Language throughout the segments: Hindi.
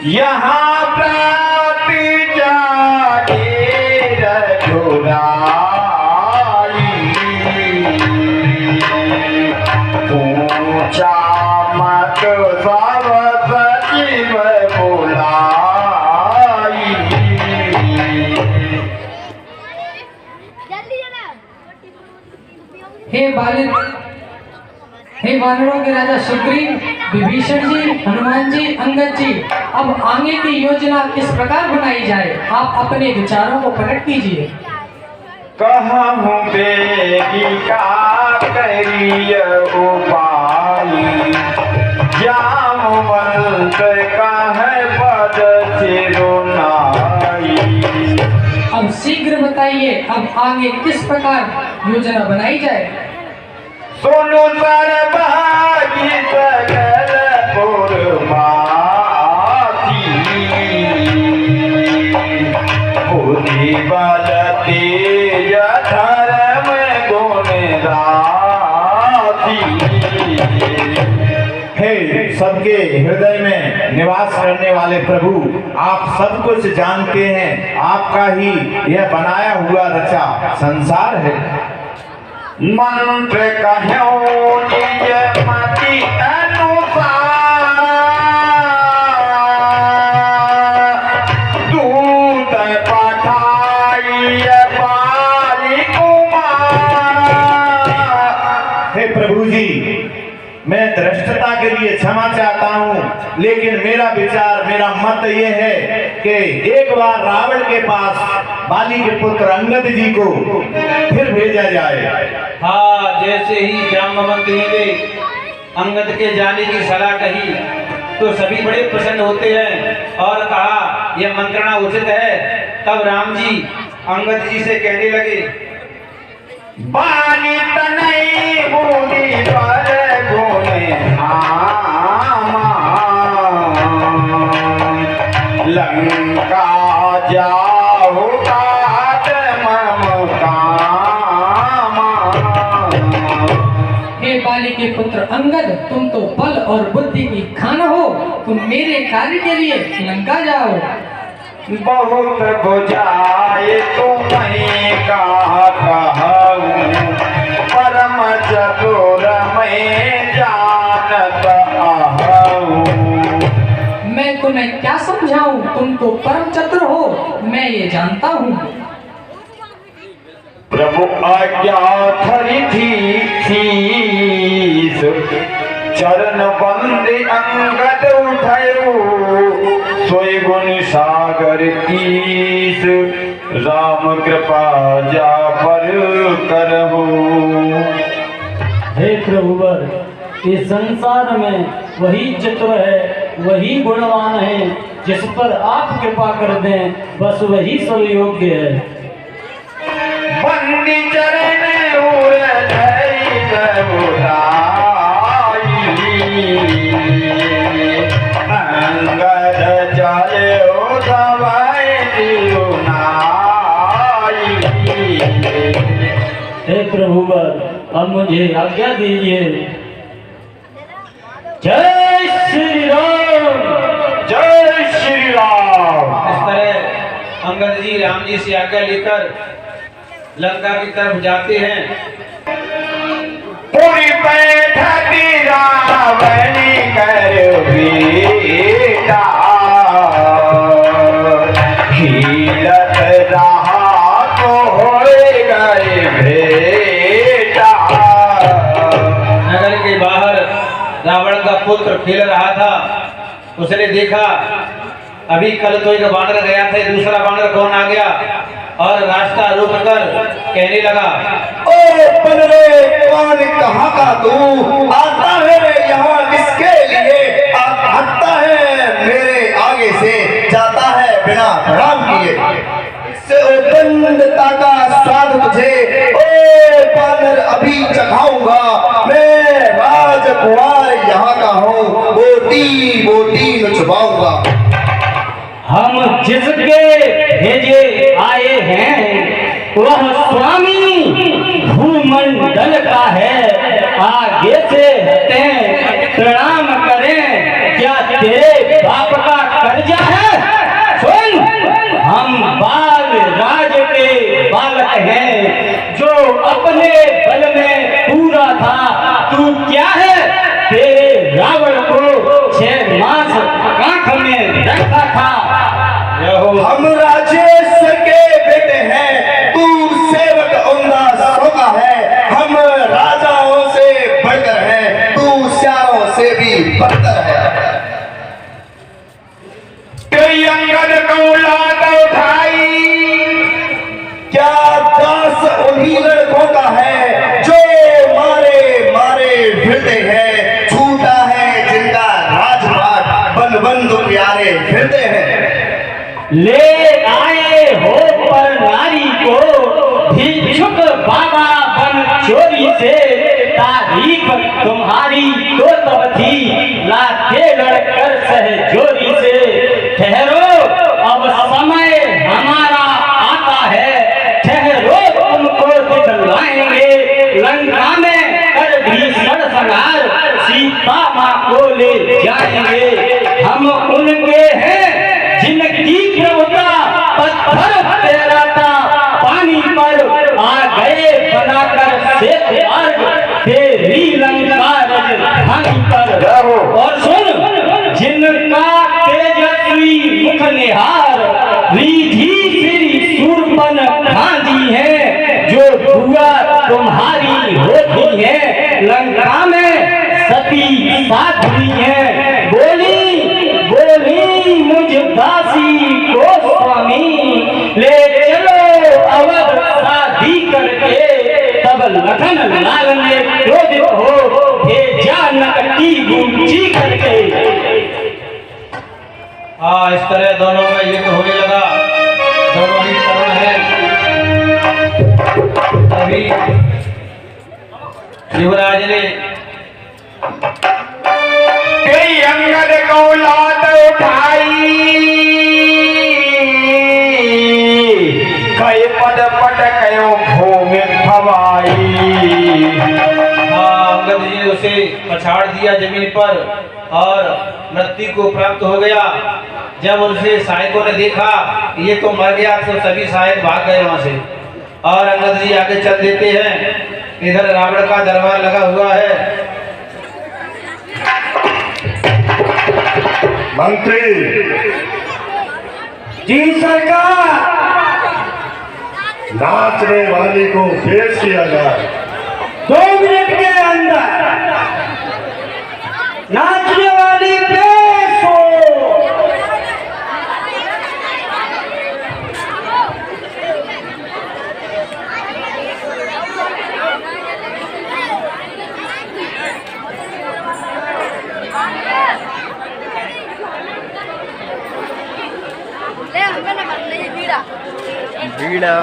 यहाँ प्राति जागे रघुराई ऊंचा मत सब सचिव बोलाई। हे वानरों के राजा सुग्रीव, विभीषण जी, हनुमान जी, अंगद जी, अब आगे की योजना किस प्रकार बनाई जाए, आप अपने विचारों को प्रकट कीजिए। कहूँ बेगी का करिय उपाय, जामवंत कहे पद चिरुनाई। अब शीघ्र बताइए, अब आगे किस प्रकार योजना बनाई जाए। सुनु सर्वभागी सकल पुरवासी, बुद्धि बल तेज धर्म गुण राशि। हे सबके हृदय में निवास करने वाले प्रभु, आप सब कुछ जानते हैं। आपका ही यह बनाया हुआ रचा संसार है। मंत्र कहो निज मति अनुसार, दूत पठाइए बाली कुमार। हे प्रभु जी, मैं धृष्टता के लिए क्षमा चाहता हूँ, लेकिन मेरा विचार, मेरा मत ये है कि एक बार रावण के पास बाली के पुत्र अंगद जी को फिर भेजा जाए। हाँ, जैसे ही जामवंत जी ने अंगद के जाने की सलाह कही तो सभी बड़े प्रसन्न होते हैं और कहा यह मंत्रणा उचित है। तब राम जी अंगद जी से कहने लगे, बाली तनई बूढ़ी पर गुण धामा, लंका जाओ तात मम कामा। हे बाली के पुत्र अंगद, तुम तो बल और बुद्धि की खान हो, तुम मेरे कार्य के लिए लंका जाओ। बहुत बुझाए तुम्हें का कहूँ, परम चतुर मैं जानत आहूँ। मैं तुम्हें क्या समझाऊं, तुम तो परम चतुर हो, मैं ये जानता हूँ। प्रभु आज्ञा धरी थी शीस, चरण बंदे अंगद उठायो, सोई गुण सागर ईस, राम कृपा जा पर करहु। हे प्रभुवर, इस संसार में वही चतुर है, वही गुणवान है, जिस पर आप कृपा कर दें, बस वही सब योग्य है। बंदी चरण उर धरि उठाई, अंगद जायो सवाई तिरुनाई। हे प्रभुवर, अब मुझे आज्ञा दीजिए। जय श्री राम, जय श्री राम। इस तरह अंगद जी राम जी से आज्ञा लेकर लंका की तरफ जाते हैं। पूरी बैठती रावणी कर बेटा, खिलत रहा तो होए गए बेटा। नगर के बाहर रावण का पुत्र खेल रहा था। उसने देखा अभी कल तो एक वानर गया था, दूसरा वानर कौन आ गया और रास्ता रोक कर कहने लगा, ओ बनरे कौन कहाँ का तू आता है यहाँ किसके लिए, हटता है मेरे आगे से, जाता है बिना प्रणाम किए। इससे बंदता का स्वाद तुझे ओ बानर अभी चखाऊंगा। मैं राजकुमार यहाँ का हूँ, बोटी बोटी न छुपाऊंगा। हम जिसके भेजे आए हैं, वह स्वामी भूमंडल का है। आगे से प्रणाम करें, क्या तेरे बाप का कर्जा हम राजेश के बेटे हैं, तू सेवक उमदा सोगा है। हम राजाओं से बढ़कर हैं, तू श्यारों से भी बदतर है। कई अंगद को लात उठाई, क्या दास उन्हीं लड़कों का है जो मारे मारे फिरते हैं? छूटा है जिनका राजपाट, बन बन तो प्यारे फिरते हैं। ले आए हो पर नारी को भिक्षुक बाबा बन चोरी से, तारीफ तुम्हारी तो तब थी लाते लड़कर सहजोरी से। ठहरो अब समय हमारा आता है, ठहरो तुमको दिखलाएंगे। लंका में कर भीषण संहार, सीता माँ को ले जाएंगे। हम उनके हैं जिनकी प्रभुता पत्थर तैराता पानी पर आ गए बनाकर श्वेत मार्ग, तेरी लंका राजधानी पर। और सुन, जिनका तेजस्वी मुख निहार, रिधि श्री सूरपन खांदी है, जो बुआ तुम्हारी होती है, लंका में सती साध्वी है। बोली बोली मुझ दासी को स्वामी, ले चलो अवध शादी करके। तब लखन लाल ने क्रोधित हो भेजा नकटी गुंजी करके। हाँ, इस तरह दोनों में युद्ध होने लगा। दोनों ही तरुण हैं। तभी युवराज ने कई अंगद को लात उठाई, कई पद पट कयो भूमि भवाई। हाँ, अंगद जी ने उसे पछाड़ दिया जमीन पर और मृत्यु को प्राप्त हो गया। जब उनसे सहायकों ने देखा ये तो मर गया, तो सभी सहायक भाग गए वहां से और अंगद जी आगे चल देते हैं। इधर रावण का दरबार लगा हुआ है। मंत्री जी सरकार, नाचने वाले को पेश किया जाए। 2 मिनट के अंदर नाचने वाली पेश हो। भीड़ा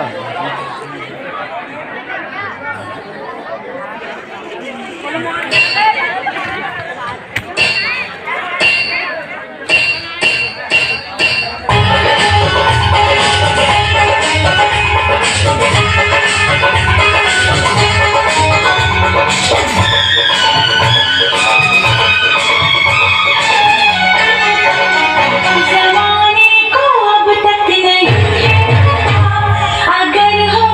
जमाने को अब तक नहीं, अगर हो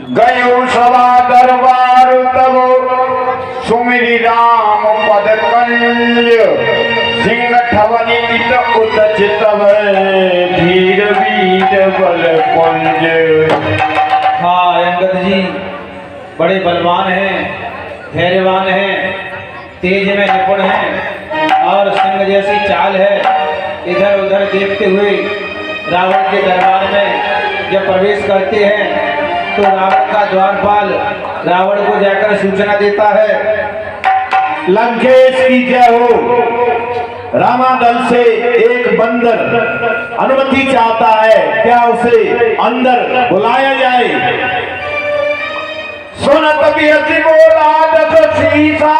गयो सवा दरबार तब सुमिरी राम पद कंज सिंह ठवनी उत चितव धीर वीर बल पुंज। हाँ अंगद जी बड़े बलवान हैं, धैर्यवान हैं, तेज में निपुण हैं और सिंह जैसी चाल है। इधर उधर देखते हुए रावण के दरबार में जब प्रवेश करते हैं तो रावण का द्वारपाल रावण को जाकर सूचना देता है। लंकेश की जय हो। रामादल से एक बंदर अनुमति चाहता है, क्या उसे अंदर बुलाया जाए? सुनत बिहसी बोला दस सीसा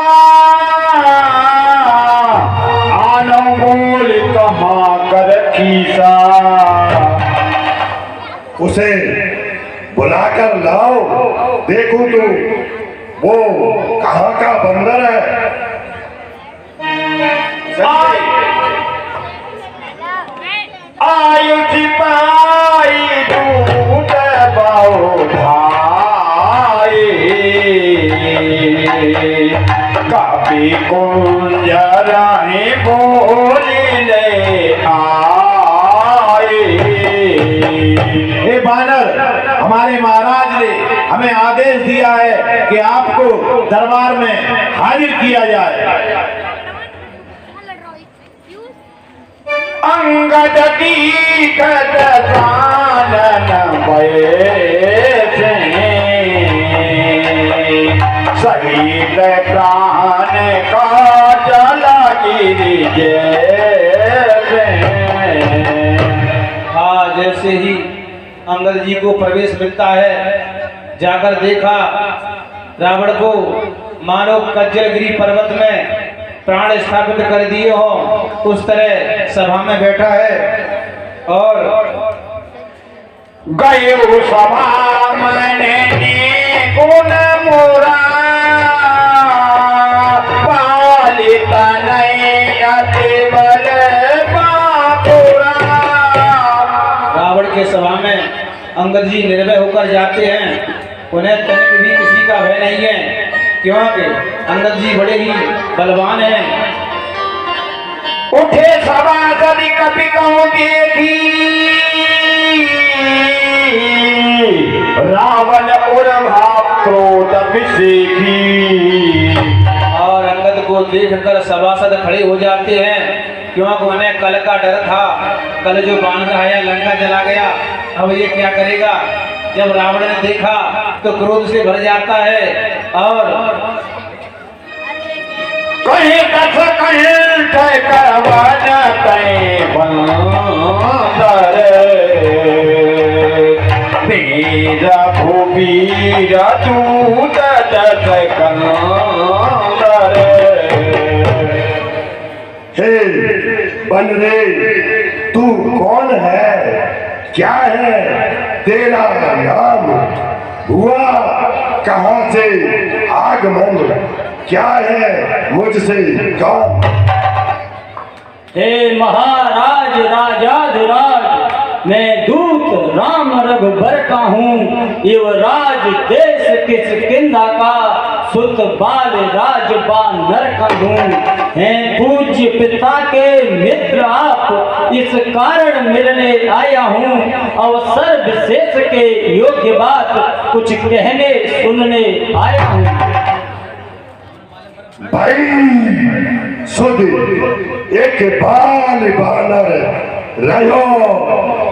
आनो बोल कहाँ कर खीसा। उसे बुलाकर लाओ, देखो तो वो कहाँ का बंदर है। आयु सिपाही दूत बाओ भाई काफी कुंज रानी बोली ले आए। हे बानर, हमारे महाराज ने हमें आदेश दिया है कि आपको दरबार में हाजिर किया जाए। अंगद की कदसानन बैसे शहीद प्राण का जला गिरी जैसे। हाँ जैसे ही अंगद जी को प्रवेश मिलता है, जाकर देखा रावण को मानो कज्जलगिरी पर्वत में प्राण स्थापित कर दिए हो उस तरह सभा में बैठा है। और गयो सभा मने गुण मोरा पालित नहीं अति बल बापुरा। रावण के सभा में अंगद जी निर्भय होकर जाते हैं, उन्हें तनिक भी किसी का भय नहीं है, क्योंकि अंगद जी बड़े ही बलवान हैं। उठे सभासद कपि कहूं देखी रावण उर्वा क्रोध अभिषेकी। और अंगद को देखकर सभासद खड़े हो जाते हैं, क्योंकि उन्हें कल का डर था। कल जो बानर आया लंका चला गया, अब ये क्या करेगा। जब रावण ने देखा तो क्रोध से भर जाता है और कहीं दस कहीं ठकवन कहीं बंदर वीर भूवीर दूत दस कंदर। हे बनरे, तू कौन है? क्या है तेरा नाम? हुआ कहाँ से आगमन? क्या है मुझसे काम? हे महाराज राजाधिराज, मैं दूत राम रघुबर का हूँ। युवराज देश किष्किंधा का सुत बाल राज बानर का हूँ। हैं पूज्य पिता के मित्र आप, इस कारण मिलने आया हूँ। अवसर विशेष के योग्य बात कुछ कहने सुनने आया हूँ। भाई सुध, एक बाल बानर रहो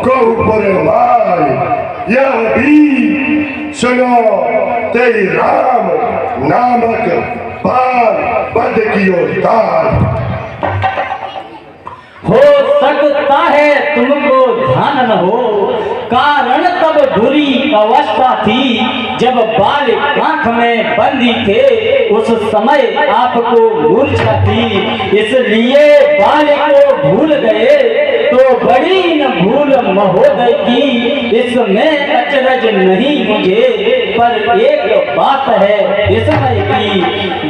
गौपुर माय, यह भी सुनो तेरी राम नामक बाल बद की तार। हो सकता है तुमको ध्यान न हो, कारण तब बुरी अवस्था थी जब बाल आंख में बंदी थे, उस समय आपको मूर्छा थी। इसलिए बाल को भूल गए तो बड़ी न भूल महोदय की। इसमें अचरज नहीं मुझे, पर एक बात है इसमें की।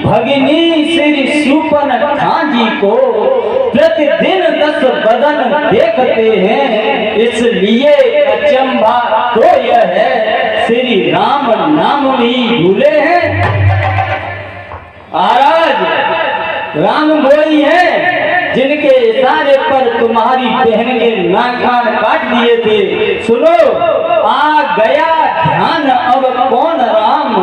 भगिनी श्री सूर्पनखा जी को प्रतिदिन 10 बदन देखते हैं, इसलिए अचंभा तो यह है श्री राम नाम भी भूले हैं। महाराज राम वही है जिनके इशारे पर तुम्हारी बहन के नाक कान काट दिए थे। सुनो, आ गया ध्यान अब कौन राम,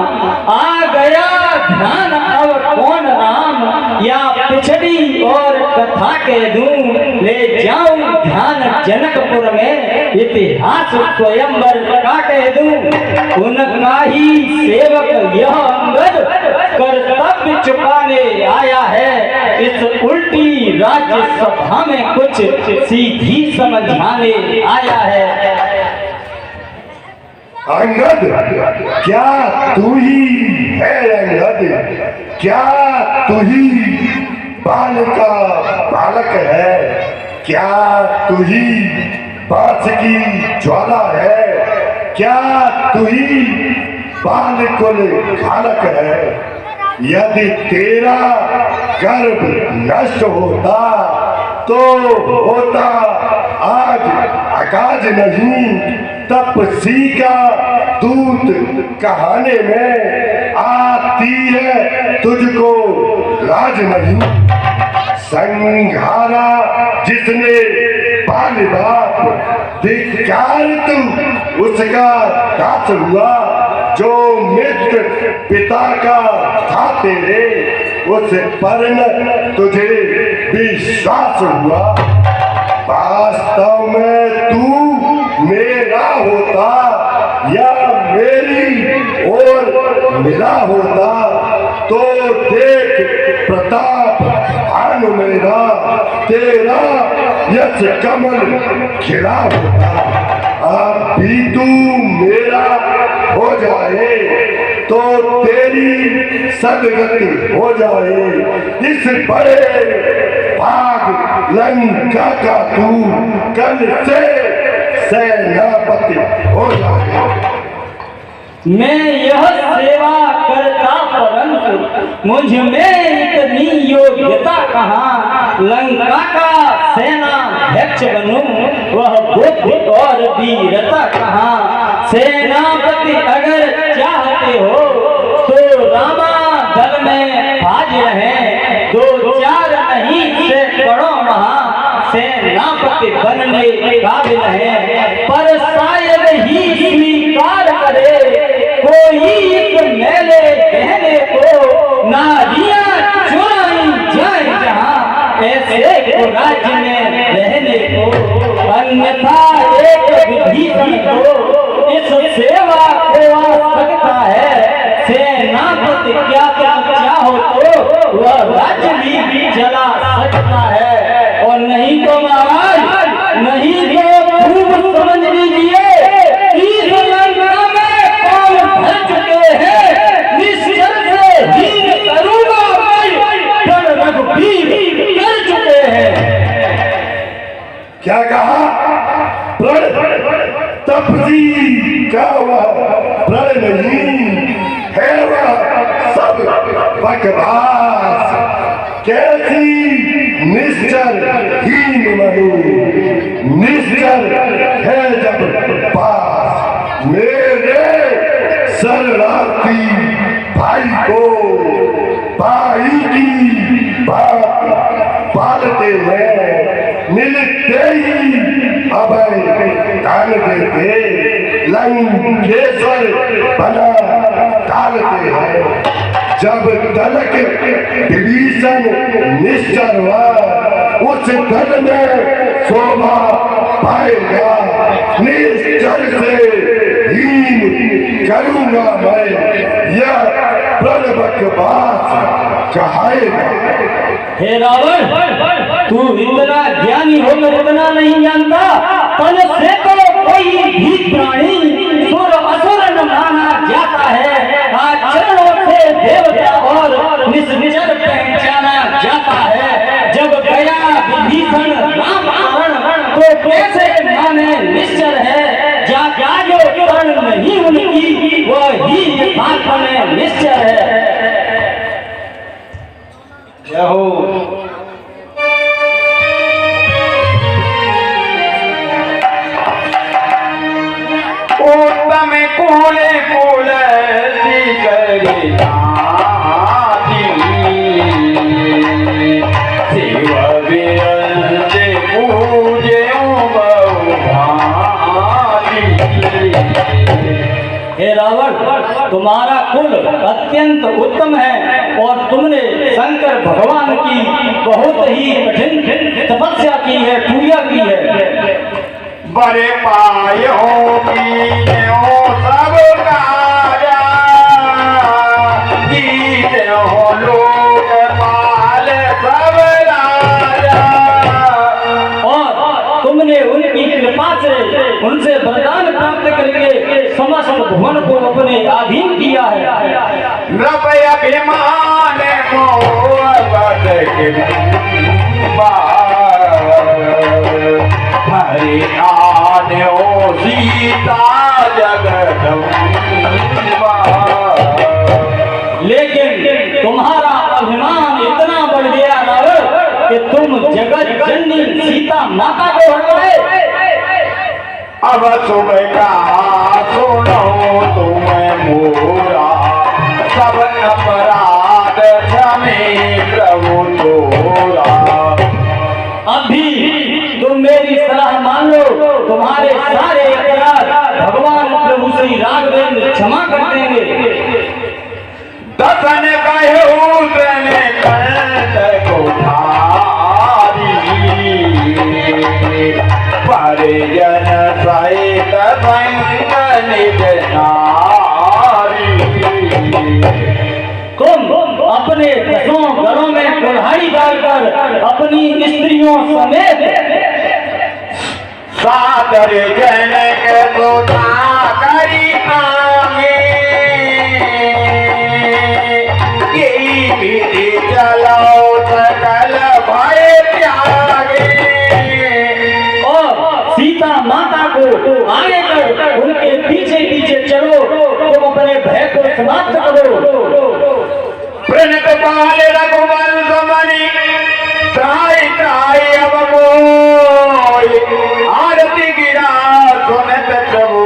आ गया ध्यान अब कौन राम, या पिछड़ी और कथा कह दूं, ले जाऊं ध्यान जनकपुर में, इतिहास स्वयंवर का कह दूं। उनका ही सेवक यह अंगद कर्तव्य चुकाने आया है, इस उल्टी राज्य सभा में कुछ सीधी समझाने आया है। अंगद, क्या तू ही है अंगद? क्या तू ही बाल का बालक है? क्या तू ही बांस की ज्वाला है? क्या तू ही बाल कुल खालक है? यदि तेरा गर्भ नष्ट होता तो होता आज अकाज नहीं, तपसी का दूत कहाने में आती है तुझको लाज नहीं। संघारा जिसने बाल बाप, धिक्कार तू उसका दास हुआ, जो मित्र पिता का था तेरे, उस पर न तुझे विश्वास हुआ। वास्तव में तू मेरा होता या मेरी ओर मिला होता, तो देख प्रताप भान मेरा, तेरा यश कमल खिला होता। अब भी तू मेरा हो जाए तो तेरी सदगति हो जाए। इस बड़े भाग लंका का तू कल से सेनापति हो जाए। मैं यह सेवा करता परंतु मुझ में इतनी योग्यता कहाँ, लंका का सेनाध्यक्ष बनूं, वह बुद्धि और वीरता कहाँ। सेनापति अगर चाहते हो तो रामा दल में बाज रहे, दो चार नहीं सैकड़ों महा सेनापति बनने काबिल है, पर शायद ही स्वीकार करे कोई इस मेले कहने को, नारियां चुराई जाए जहां ऐसे को राज्य में रहने को, अन्यथा एक विभीषण को इस सेवा को आ सकता है। सेनापति क्या तुम चाहो तो वह राज्य भी जला सकता है, और नहीं तो महाराज, नहीं तो खूब समझ लीजिए इस लंका में कौन भर चुके हैं, निश्चर से हीन करूंगा पर रघुवीर कर चुके हैं। क्या कहा? प्रण तपसी का वह प्रण नहीं है, वह सब बकवास। कैसी निश्चर हीन मनु, निश्चर है जब पास, मेरे शरणार्थी भाई को भाई की बात पालते हैं, मिलते ही अभय दान देते, लंकेश्वर बना डालते हैं। जब तलक विभीषण निश्चर हुआ, उस दल में शोभा पाएगा, निश्चर से हीन करूंगा मैं, यह प्रण बकवास कहाएगा। हे रावण, तू इतना ज्ञानी होकर इतना नहीं जानता, तन से तो कोई भी प्राणी सुर असुर न माना जाता है, आचरणों से देवता और निश्चर पहचाना जाता है। जब गया विभीषण राम तो कैसे माने निश्चर है, जा जो प्रण नहीं उनकी वही यथार्थ में निश्चर है। जय हो। उत्तम को हे रावण, तुम्हारा कुल अत्यंत उत्तम है और तुमने शंकर भगवान की बहुत ही कठिन तपस्या की है, पूजा की है। बड़े पायो कीन्यो सब राजा, कीन्यो लोक पाल सब राजा। और तुमने उनकी कृपा से उनसे वरदान प्राप्त करके समस्त भुवन को अपने अधीन किया है। नृप अभिमान मोहब्बत के हरि आन्यो सीता जगदम्बा। लेकिन तुम्हारा अभिमान इतना बढ़ गया रावण कि तुम जगत जननी सीता माता को हटाए। अब सुबह का सुनो तुम्हें मोरा, सब अपराध क्षमे प्रभु तोरा। अभी तुम मेरी सलाह मान लो, तुम्हारे सारे अपराध भगवान प्रभु श्री राघवेंद्र क्षमा कर देंगे। दसन कहूँ तने कंठ कोठारी, परिजन सहित संग निज नारी। तुम अपने दसों घरों में कुल्हाड़ी डालकर अपनी स्त्रियों समेत सादर जनक सुधा करी आगे, यही विधि चलो सकल भय त्यागे। और सीता माता को आगे कर उनके पीछे पीछे चलो, तुम अपने भय को समाप्त करो। प्रणत बाल रघुवंश मणि, त्राहि त्राहि अब मोहि। आरती गिरा सुनत प्रभु,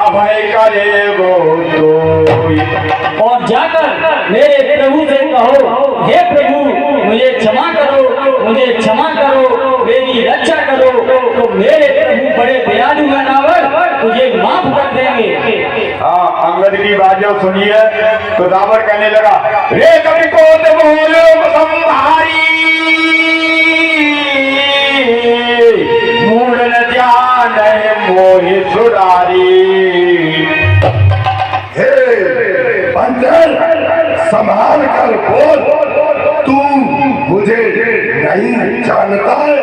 अभय करे गो तोहि। और जाकर मेरे प्रभु से कहो, हे प्रभु मुझे क्षमा करो, मुझे क्षमा करो, मेरी रक्षा करो। तो मेरे प्रभु बड़े दयालु हैं रावण, तुझे माफ कर देंगे। हाँ, अंगद की बात जब सुनिए तो रावण कहने लगा, रे कवि को बोलो संभारी, मूल न ध्यान मोहि सुरारी। हे बंदर, संभाल कर बोल, तू मुझे नहीं जानता है।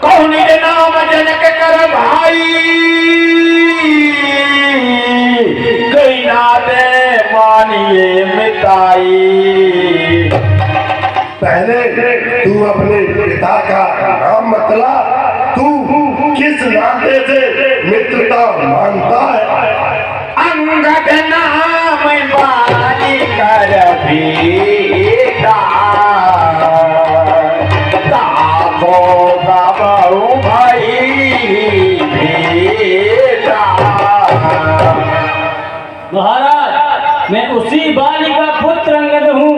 कौन नाम जनक कर भाई, कई नाते मानिए मिताई। पहले तू अपने पिता का नाम बतला, तू किस नाते से मित्रता मानता है? अंगद नाम बाली कर बेटा, ताको गबरू भाई बेटा। महाराज, मैं उसी बाली का पुत्र अंगद हूँ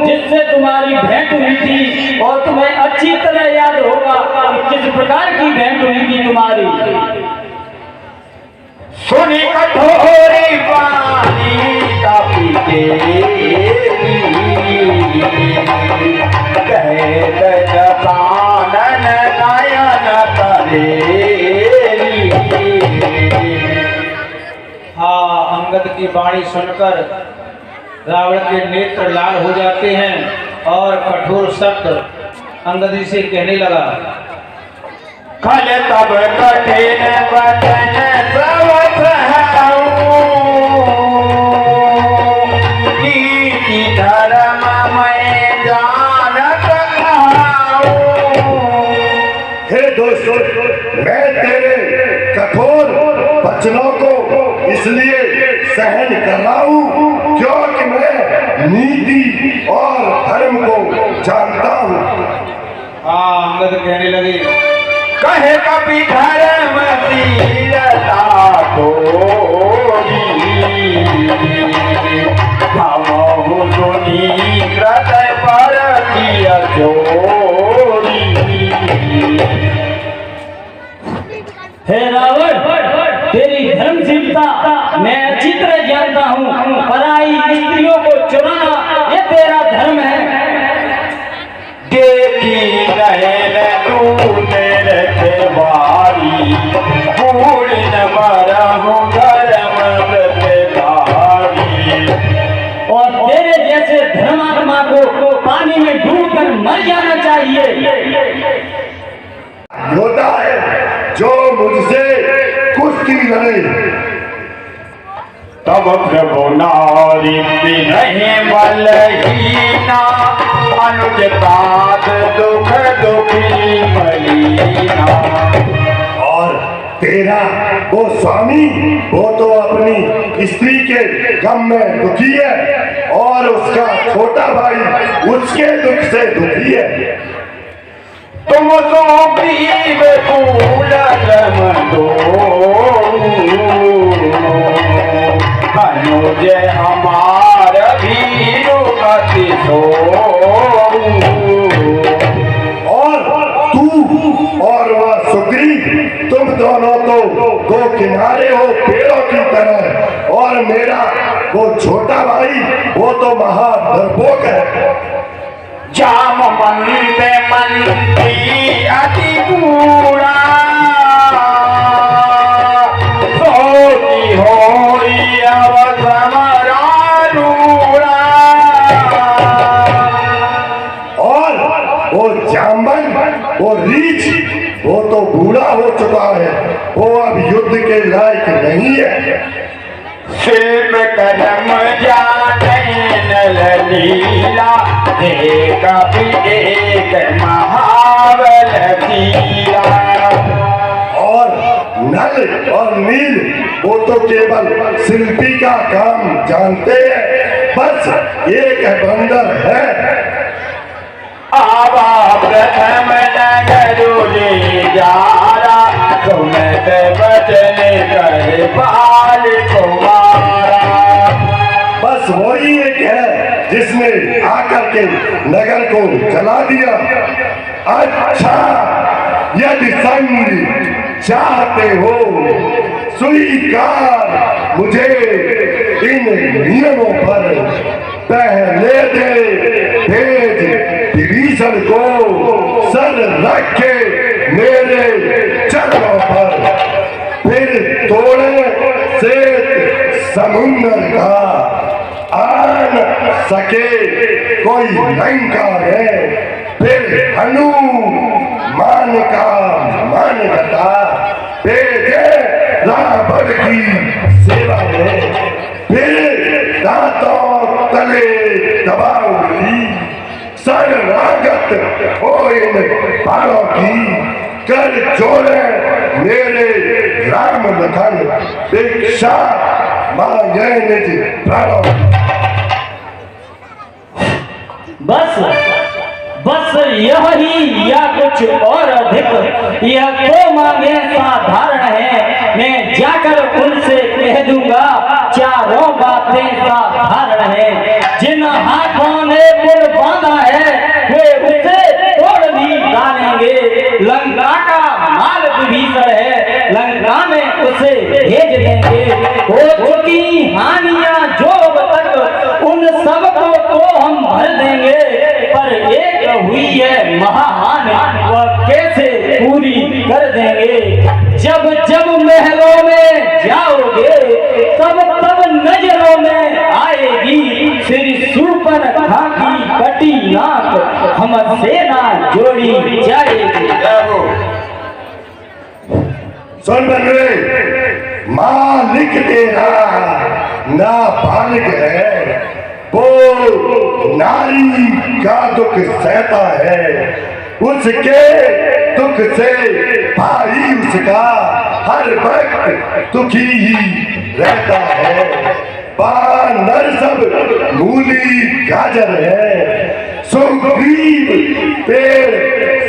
जिससे तुम्हारी भेंट हुई थी, और तुम्हें अच्छी तरह याद होगा कि किस प्रकार की भेंट हुई थी तुम्हारी। सुनी कठोरी पानी का पीते, कहे कानन नयन तरेरी। हाँ, अंगद की वाणी सुनकर रावण के नेत्र लाल हो जाते हैं और कठोर शब्द अंगद जी से कहने लगा, खल तब कठिन वचन सब सहऊं, नीति धर्म मैं जानत आऊं। हे दोस्तों, मैं तेरे कठोर वचनों को इसलिए सहन कर रहा हूँ क्योंकि मैं नीति और धर्म को जानता हूँ। हाँ, अंगद कहने लगे, कहे कपि धर्म शीलता तोरी, भवहु सुनी कृत पर किया चोरी। हे रावण, तेरी धर्मशीलता मैं अच्छी तरह जानता हूँ पराई स्त्रियों को चुराना ये तेरा धर्म है। देखी रहे तूने रखवारी भूल न मरहु धर्म व्रतधारी। और तेरे जैसे धर्मात्मा को पानी में डूबकर मर जाना चाहिए। योद्धा है जो मुझसे कुश्ती लड़े। तब प्रभु नारी नहीं बलहीना अनुज तात दुख दुखी मलीना। और तेरा वो स्वामी वो तो अपनी स्त्री के गम में दुखी है और उसका छोटा भाई उसके दुख से दुखी है। तुम तो ग्रीव कूल दो अनुज हमार भीरो गति सो। और तू और वह सुग्रीव तुम दोनों तो दो किनारे हो पेड़ों की तरह और मेरा वो छोटा भाई वो तो महा डरपोक है। जाम मंदे मंदी अति पूरा सोती होई अवसमरा रूड़ा। और वो जामन वो रीछ वो तो बूढ़ा हो चुका है वो अब युद्ध के लायक नहीं है। शिव करम जाने नल लीला एक एक महाबल धीरा। और नल और नील वो तो केवल शिल्पी का काम जानते हैं बस एक बंदर है। आवा प्रथम नगरुले जारा सुनत बचन कर बाल कुमारा। बस वही एक है जिसने आकर के नगर को जला दिया। अच्छा यदि संग चाहते हो स्वीकार मुझे इन नियमों पर पहले दे भेज विभीषण को सर रख के मेरे चरणों पर फिर तोड़े से समुद्र का आन सके कोई लंका है फिर हनुमान का मान करता भेजे रावण की सेवा में फिर दांतों तले दबाऊंगी शरणागत हो इन बाणों की कर जोड़े मेरे राम लखन भिक्षा मांगे निज प्राणों। बस बस यह ही या कुछ और अधिक यह तो मांगे साधारण है। मैं जाकर उनसे कह दूंगा चारों बातें साधारण है। जिन हाथों ने पुल बांधा है वे उसे तोड़ भी डालेंगे। लंका का माल विभीषण है लंका में उसे भेज देंगे। हो चुकी हानियां जो तक उन सब को तो हम भर देंगे पर एक हुई है महाहानि वह कैसे पूरी कर देंगे। जब जब महलों में जाओगे तब तब नजरों में आएगी फिर सुपर खाकी कटी नाक हम सेना जोड़ी जाएगी। सुन बंदे मालिक तेरा ना बालिक है वो नारी का दुख सहता है उसके दुख से भाई उसका हर वक्त दुखी ही रहता है। बानर सब मूली गाजर है सुग्रीव पेड़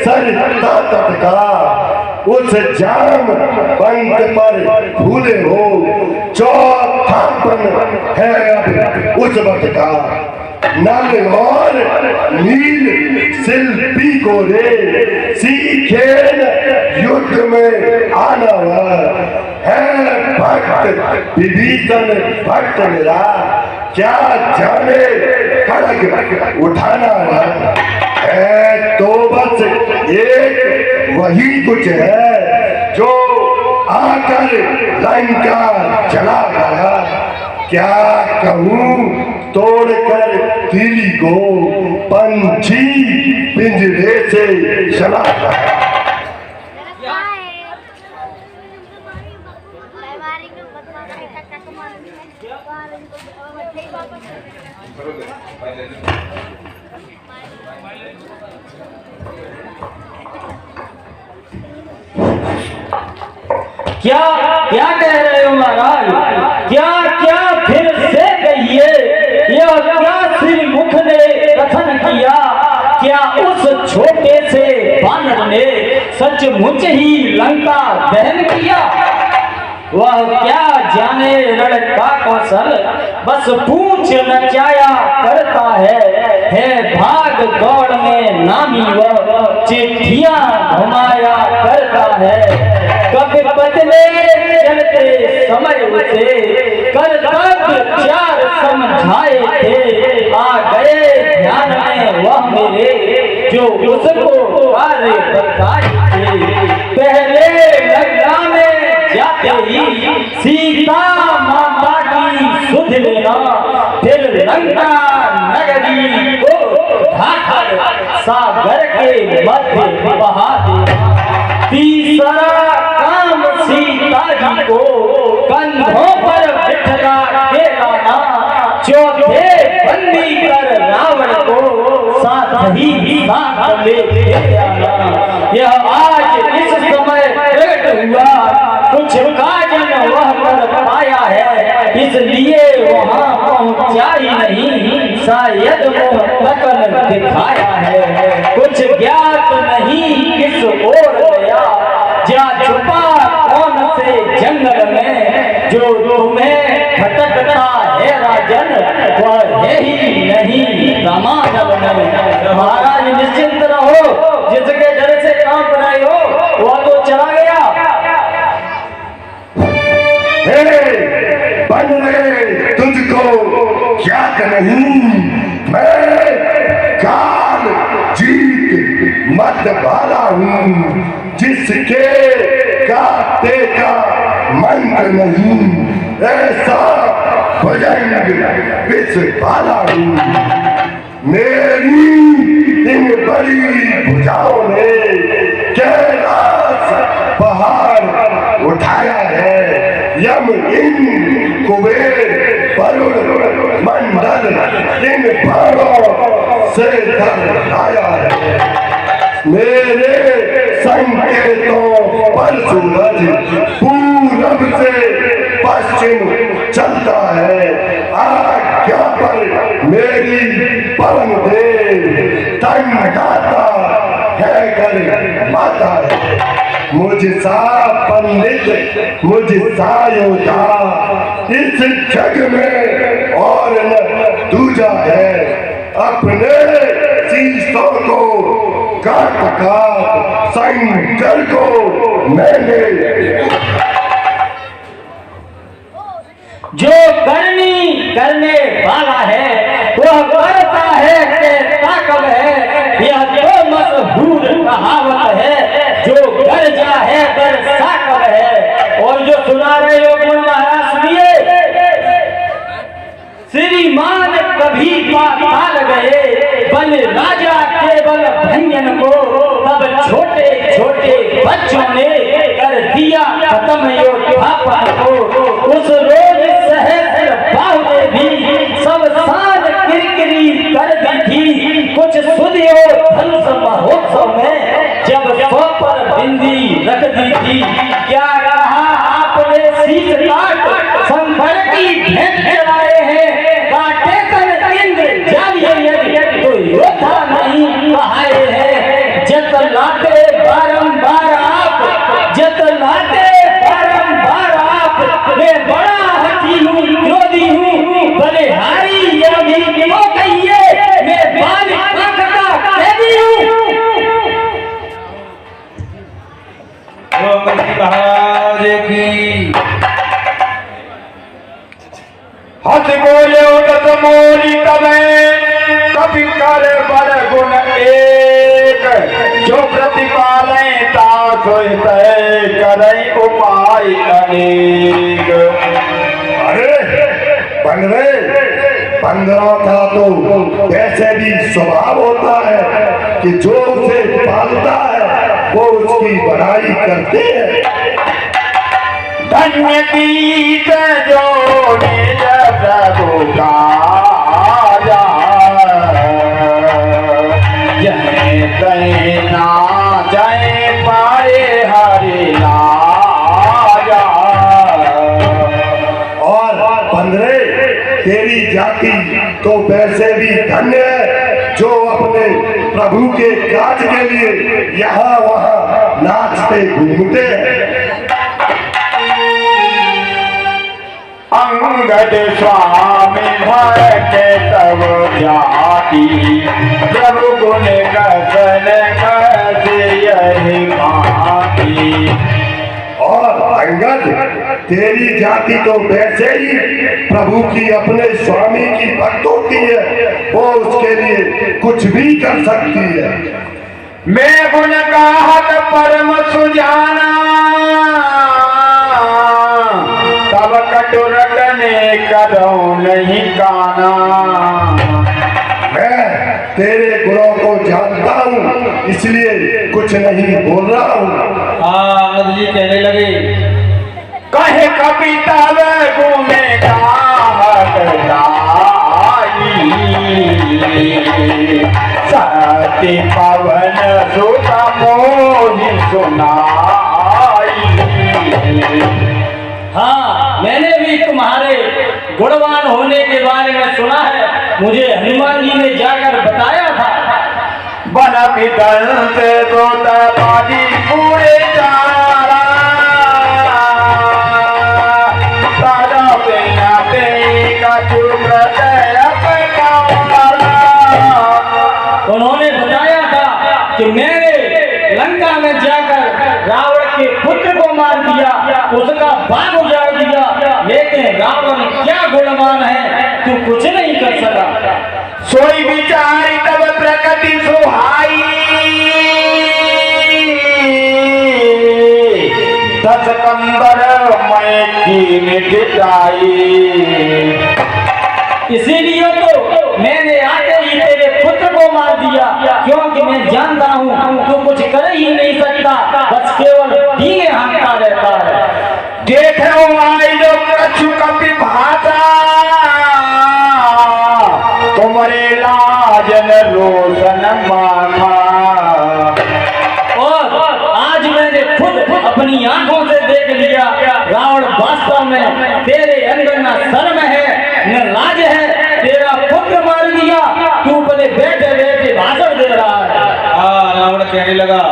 सरिता तट का उस जाम पंख पर फूले हो चौथापन है अब उस वक्त का। नल और नील शिल्पी को रे सीखे युद्ध में आना है भक्त विभीषण भक्त मेरा, क्या जाने खड़ग उठाना है। तो बस एक वही कुछ है जो आकर लंका चला गया। क्या कहूँ तोड़कर दिली को पंछी पिंजरे से चला गया। क्या क्या कह रहे हो महाराज? क्या क्या फिर से कहिए, यह क्या श्रीमुख ने कथन किया? क्या उस छोटे से बानर ने सचमुच ही लंका दहन किया? वह क्या जाने रण का कौशल, बस पूछ नचाया करता है भाग दौड़ में नामी वह चिट्ठियां घुमाया करता है। कभी बदले चलते समय उसे कर तक चार समझाए थे, आ गए ध्यान में वह मेरे जो उसको कार्य बताए थे। पहले लंका में जाते ही सीता माता की सुध लेना, फिर लंका नगरी को ढाकर सागर के मध्य बहा देना। तीसरा काम सीता जी को कंधों पर बिठा के लाना। चौथे बंदी कर रावण को साथ ही साथ ले आना। यह आज इस समय प्रकट हुआ, कुछ काजन वह कर पाया है, इसलिए वहां पहुंचा ही नहीं, शायद वो तकन दिखाया है। कुछ ज्ञात नहीं किस ओर गया, जा छुपा कौन से जंगल में, जो तुम्हें भटकता है राजन, वह है ही नहीं समाजल में। महाराज निश्चिंत रहो, जिसके डर से कांप रहे हो वह तो चला गया। बन रहे तुझको क्या नहीं, मैं काल जीत मत वाला हूँ, जिसके गाते का मंत्र नहीं, ऐसा भुजंग विष वाला हूँ। मेरी इन बड़ी भुजाओं ने कैलाश पहाड़ उठाया है, यम इन कुबेर वरुण मंडल इन बाणों से लाया है। मेरे संकेतों पर सूरज पूरब से पश्चिम चलता है, आज्ञा पर मेरी पवन दे तंगाता है कर माता है। मुझसा पंडित मुझसा योद्धा इस जग में और न दूजा है, अपने शीशों को काट काट शंकर को मैंने जो करनी करने वाला है वह करता है, कहता कब है, यह तो मशहूर कहावत है, जो गरजा है बरसा कब है। और जो सुना रहे हो गुण महाराज सुनिए, श्रीमान कभी पाताल गए, बल राजा केवल भंजन को, तब छोटे छोटे बच्चों ने कर दिया खत्म योद्धापन को। उस रोज सहस्र बाहु ने भी सब साल किरकिरी कर दी थी, कुछ सुधियो धनुष महोत्सव में जब सौ पर बिंदी रख दी थी। क्या कहा आपने शीश काट संभर की भेंट चढ़ाए हैं, काटे कर इंद्र जानिए तो योद्धा नहीं कहाए हैं। जतलाते बारंबार आप, जतलाते बारंबार आप, मैं बड़ा हठी हूँ हंस बोले दस मोरी तबे कभी कर बड़ गुण एक जो प्रतिपाले ता सोई तय करे उपाय अनेक। अरे बनवे, 15 का तो वैसे भी स्वभाव होता है कि जो उसे पालता है वो उसकी बड़ाई करते हैं। धन्य गीत जो निज प्रभु गाया जय तय ना जय पाए हरि लाया। और 15 तेरी जाति तो वैसे भी धन्य है जो अपने प्रभु के काज के लिए यहाँ वहाँ नाचते घूमते हैं। अंगद स्वामी भर के तब जाति प्रभु गुण कसन कस यही भांति। और अंगद तेरी जाति तो वैसे ही प्रभु की अपने स्वामी की भक्त होती है, वो उसके लिए कुछ भी कर सकती है। मैं गुण गाहक परम सुजाना तब कटुर कने करो नहीं काना। मैं तेरे गुणों को जानता हूँ इसलिए कुछ नहीं बोल रहा हूँ। आनंद जी कहने लगे कहे कविता घूमे गाहक सती पवन सुत मोहि सुनाई। हाँ, मैंने भी तुम्हारे गुणवान होने के बारे में सुना है। मुझे हनुमान जी ने जाकर बताया था। बन विदन से बाजी पूरे चारा तारा बिना का उन्होंने बताया था कि मैंने लंका में जाकर रावण के पुत्र को मार दिया, उसका बाग उजाड़ दिया, लेकिन रावण क्या गुणवान है तू कुछ नहीं कर सका। सोई विचारी तब प्रकृति सुहाई 10 कंबर मैं की मिटाई। इसीलिए तो मैंने आते ही तेरे पुत्र को मार दिया, क्योंकि मैं जानता हूँ तू कुछ कर ही नहीं सकता, बस केवल डींगे हाँकता रहता है। देखो आई जो कछु कपि भाषा तुम्हारे लाजन रोशन माथा। और आज मैंने खुद अपनी आंखों से देख लिया, रावण वास्तव में तेरे अंदर न शर्म है न लाज है। तेरा पुत्र मार दिया, तू अपने बैठे बैठे भाषण दे रहा है। रावण कहने लगा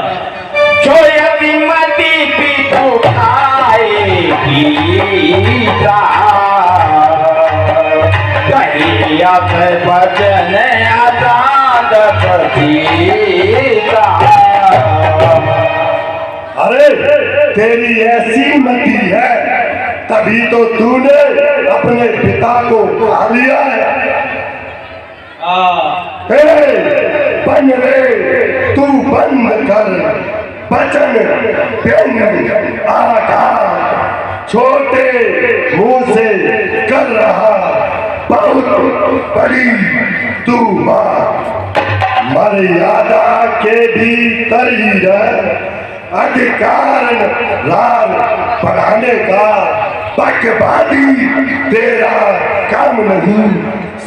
छोयती मती पीतू खाए गीता कहिया पे बचन आजाद पसीता। अरे तेरी ऐसी मति है तभी तो तूने अपने पिता को खा लिया है। बन रे तू बंद कर बचन व्यंग आघात, छोटे मुंह से कर रहा बहुत बड़ी तू बात। मर्यादा के भीतर ही रह, अधिकार लाल बढ़ाने का बकवादी तेरा काम नहीं,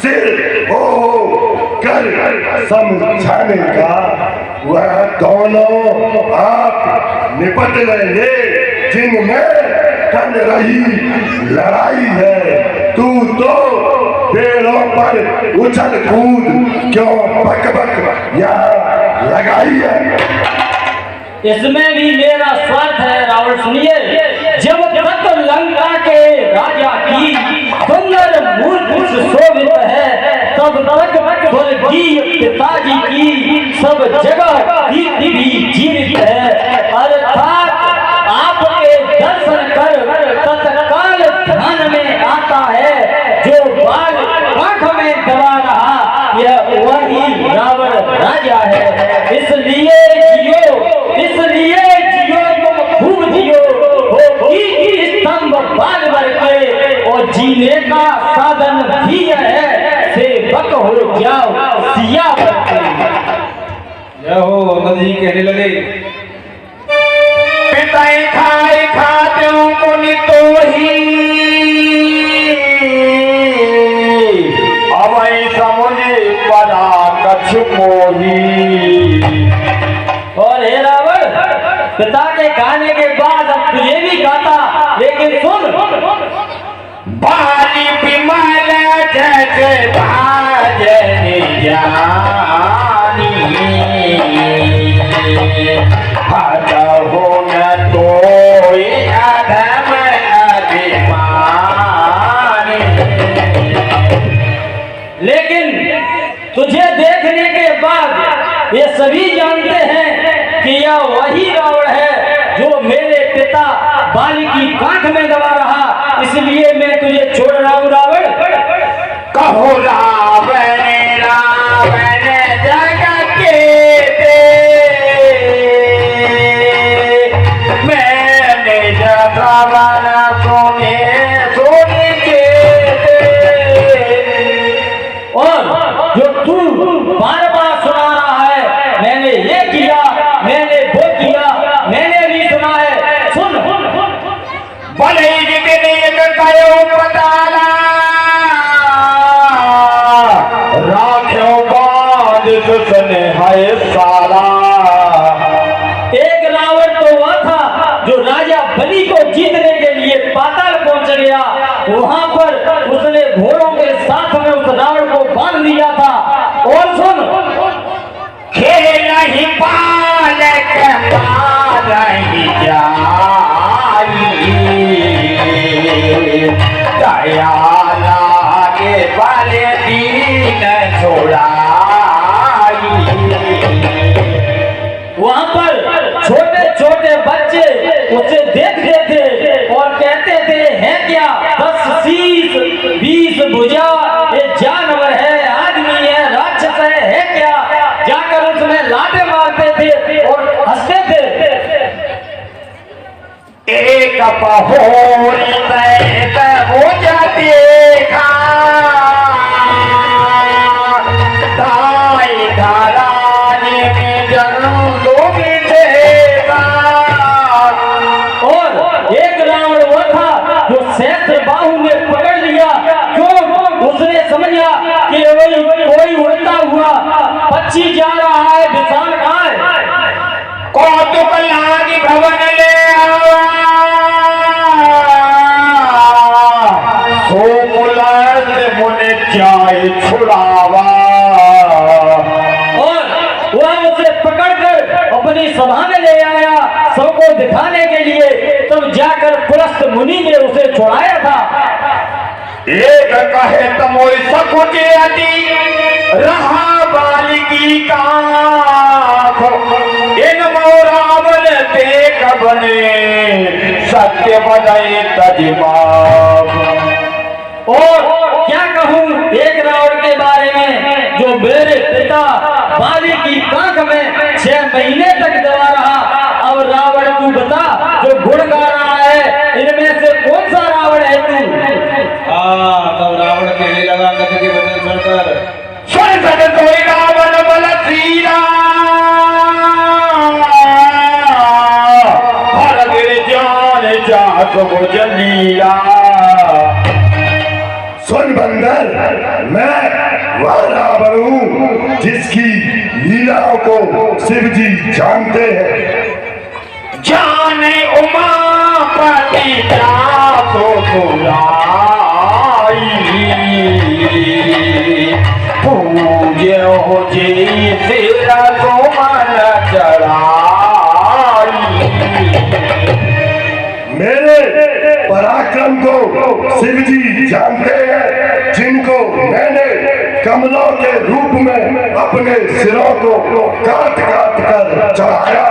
सिर्फ वो कर समझाने का। वह दोनों आप निपट लेंगे जिनमें चल रही लड़ाई है। तू तो पेड़ों पर उछल कूद क्यों बक बक यहाँ लगाई है। इसमें भी मेरा स्वार्थ है रावण। सुनिए, जब तक लंका के राजा की सुंदर मूर्ति सुशोभित है तब तक स्वर्गीय पिताजी की सब जगह कीर्ति भी जीवित है। अर्थात आपके दर्शन कर तत्काल ध्यान में आता है जो बाल आंख में दबा रहा, यह वही रावण राजा है। इसलिए जियो तुम खूब जियो, होगी स्तंभ बाल भर के, और जीने का साधन भी है, सेवक हो जाओ सिया भर के। जय हो। अंगद जी कहने लगे, पिताई खाए खाते मुनि तो ही अवै समुझे परा कछ मोही। और हे रावण, पिता के गाने के बाद अब तुझे भी गाता, लेकिन सुन। बाली बिमल जैसे भाजन जानी, हट हो न तो अधम अभिमानी। लेकिन तुझे देखने के बाद ये सभी जानते हैं कि यह वही रावण है जो मेरे पिता बाली की कांख में दबा रहा, इसलिए मैं तुझे छोड़ रहा हूँ रावण। कहो रावण रावण जगत के दे, मैंने जब रावण सुने सुन के दे। और जो तू बार बार सुना रहा है, मैंने ये किया, मैंने वो किया, मैंने भी सुना है, सुन। भले जितने कयो पताला, राख्यो बांध सुसने है साला। एक रावण तो वह था जो राजा बलि को जीतने के लिए पाताल पहुंच गया, वहां पर उसने घोड़ों के साथ में उस रावण को बांध दिया था। और सुन, खेल ही पालक मारही जाई, दया लागे बले दीन छोड़ाई। वहां पर छोटे छोटे बच्चे उसे देखते थे और कहते थे, है क्या 10 शीश 20 भुजा, ये जानवर है, आदमी है, राक्षस है क्या? जाकर उसमें लाते मारते थे और हंसते थे। एक पहोरी भुजा देखा, दाई धरानी में जन्म लोग देगा। और एक रावण वो था जो सहस्त्र बाहु में पकड़ लिया, क्यों? उसने समझा कि वही कोई उड़ता हुआ पक्षी जा रहा है, विशाल काय। कौतुक लागी भवन ले सोमुलस मुनि जाय छुड़ावा। और वह उसे पकड़कर अपनी सभा में ले आया, सबको दिखाने के लिए। तब जाकर पुलस्त मुनि ने उसे छुड़ाया था। एक कहे तमोई सकुचे अति रहा बालिकी का, इन मोरावल देख बने सत्य बदय तजमा। और क्या कहूँ एक रावण के बारे में जो मेरे पिता बाली की कांख में 6 महीने तक दबा रहा। अब रावण तू बता, जो गुण गा रहा है, इनमें से कौन सा रावण है तू? तब रावण कहने लगा अंगद के वचन सुनकर, सुन सद कोई रावण बल सीरा, हर गिर जान जात जलिया। सुन बंदर, मैं वह रावण हूँ जिसकी लीलाओं को शिव जी जानते हैं। जाने उमापति जातो तुलाई, पूज्य हो जी तेरा को मन चढ़ाई। मेरे पराक्रम को शिव जी जानते हैं, जिनको मैंने कमलों के रूप में अपने सिरों को काट काट कर चढ़ाया।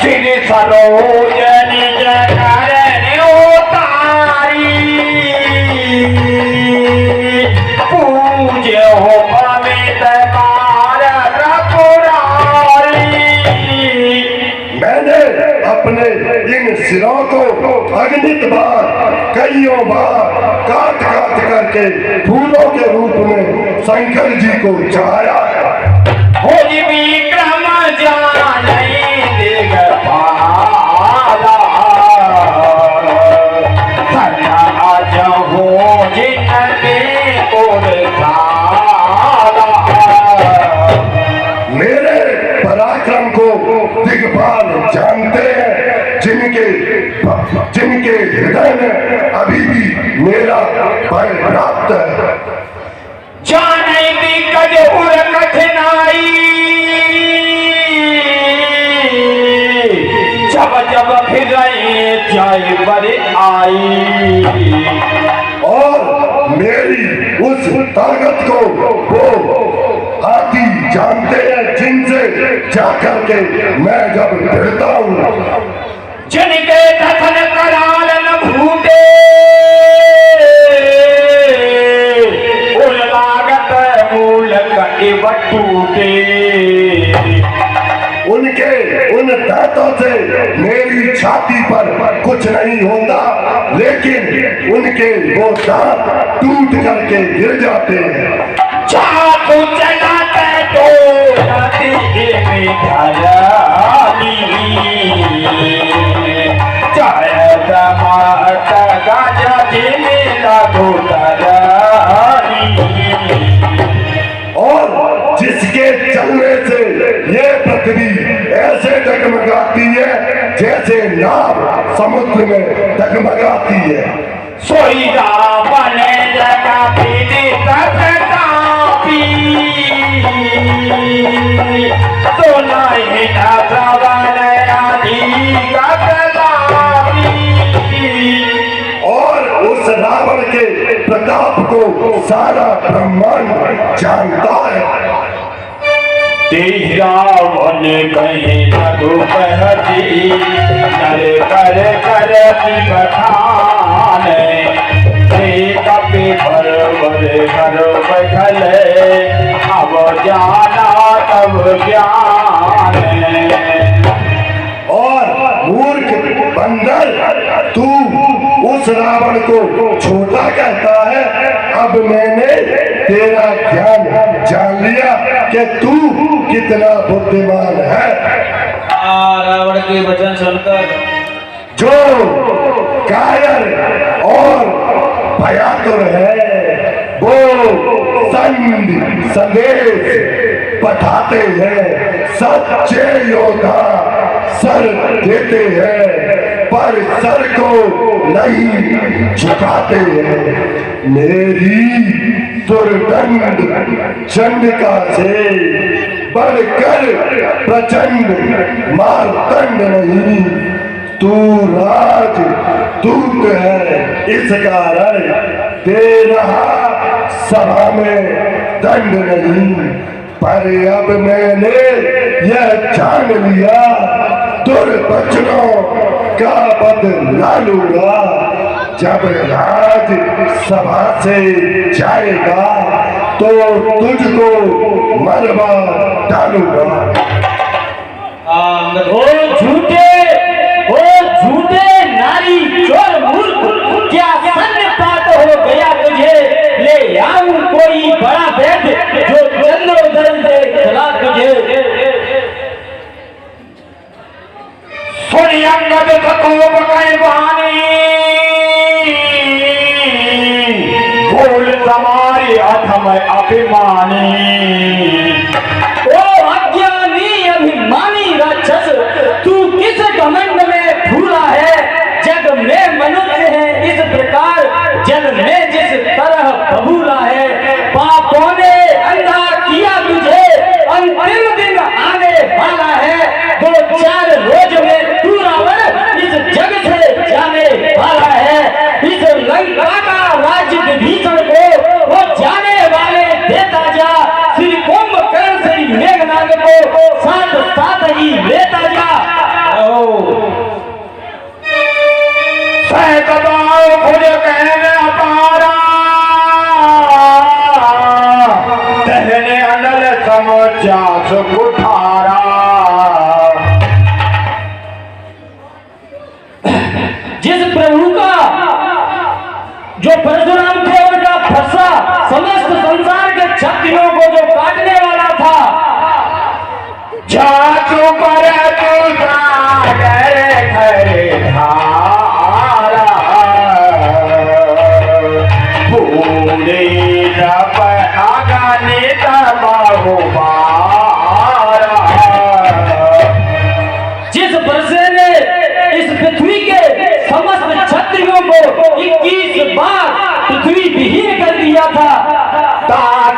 श्री सरोजनी जगरण उतारी, करके फूलों के रूप में शंकर जी को चढ़ाया हो जी विक्रम जाने दिगपाला आज हो जिनके मेरे पराक्रम को दिग्पाल जानते हैं, जिनके हृदय में अभी भी मेरा भय प्राप्त है। जाने दिग्गज उर कठिनाई जब जब फिर जाए बड़े आई और मेरी उस ताकत को वो हाथी जानते हैं, जिनसे जाकर के मैं जब भिड़ता हूँ। जिनके कथन कराल न भूते उल लागत मूल कटी बटूटे उन दांतों से मेरी छाती पर कुछ नहीं होता, लेकिन उनके वो दांत टूट करके गिर जाते हैं। चाकू चलाते तो जाती में धरानी चाहे दमात गाजा जिले लागो धरानी और जिसके चलने से ये पृथ्वी ऐसे डगमगाती है जैसे नाव समुद्र में डगमगाती है। सोई रावण जगा पीड़ी तथापि सोना ही ना रावण आदि कतलापि और उस रावण के प्रताप को सारा ब्रह्मांड जानता है। रावण कहीं रघुपति नर कर कर बखान कपि भर कर बखले अब जाना तब ज्ञान और मूर्ख बंदर, तू उस रावण को छोटा कहता है। अब मैंने तेरा ज्ञान जान लिया कि तू कितना बुद्धिमान है। रावण के वचन सुनकर जो कायर और भयातुर है वो संदेश पठाते हैं, सच्चे योद्धा सर देते हैं पर सर को नहीं झुकाते हैं। मेरी दुर्दंड चंडिका से बढ़कर प्रचंड मारतंड नहीं, तू राज दूत है, इस कारण दे रहा सभा में दंड नहीं। पर अब मैंने यह जान लिया, दुर्वचनों का बदला लूंगा। जब राज सभा से जाएगा तो तुझको मरवा डालूंगा। ओ झूठे नारी चोर मूर्ख, क्या सन्नपात हो गया तुझे? ले आऊं कोई बड़ा वैद्य जो चंद्रोदय से खिला तुझे। सुनी अंगद सकोप कई बानी भूल समारी अथम अभिमानी। ओ अज्ञानी अभिमानी राक्षस, तू किस घमंड में फूला है? जग में मनुष्य है इस प्रकार, जल में जिस तरह बबूला है। पापों ने अंधा किया तुझे, अंतिम दिन आने वाला है। 2-4 रोज में तू रावण इस जग से जाने वाला है। इस लंका का राज्य विभीषण को वो जाने वाले देता जा। श्री कुंभकर्ण श्री मेघनाद को साथ साथ ही लेता जा। सहकदाओ खुद कहने अपारा कहने अनल समचास कुठारा। जिस प्रभु का जो परशुराम थे उनका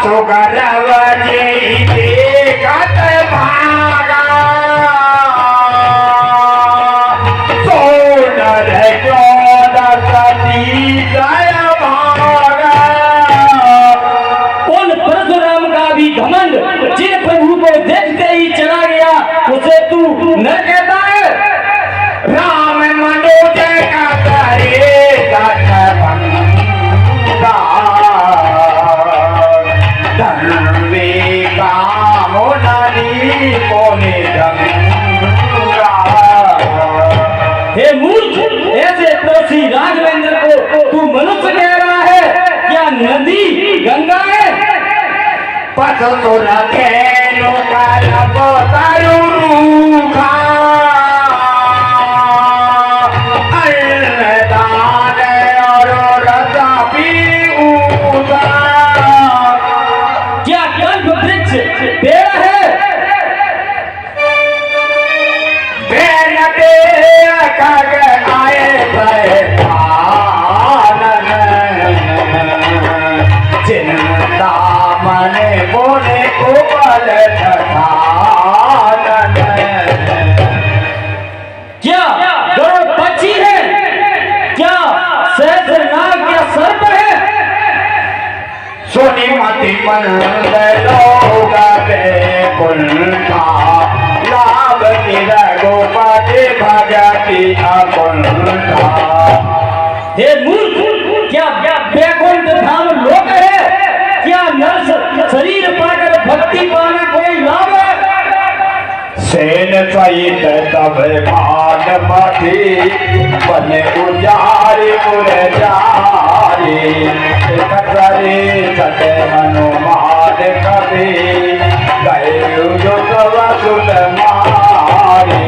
तो करवजे देखत भागा सोनर चौदह सती जय भागा। उन परशुराम का भी घमंड जिन प्रभु को देखते ही चला गया उसे तू न कहता है। राम मनोज का करे धनवे काम नानी कोने हे मूर्ख, ऐसे तुलसी राघवेंद्र को तू मनुष्य कह रहा है? क्या नदी गंगा है? पथ तो रखे तारू रूखा अन्नदान और रसा पीऊंगा। क्या कल्प वृक्ष पेड़ है? बैन के खग आए चिंता मन बोले उबल क्या गरुड़ पक्षी है? क्या सहस्रनाग या सर्प है? सोनी मती मन लोग कुंठा लाभ तेरा गोपाते भगती अकुंठा। हे मूर्ख, क्या वैकुंठ धाम लोक है? क्या नर शरीर पाकर भक्ति पाना कोई लाभ है? सेन सहित तब मान मथी बने उजारी उजारी कतरे सते हनुमान कभी गए जो सुन मारे।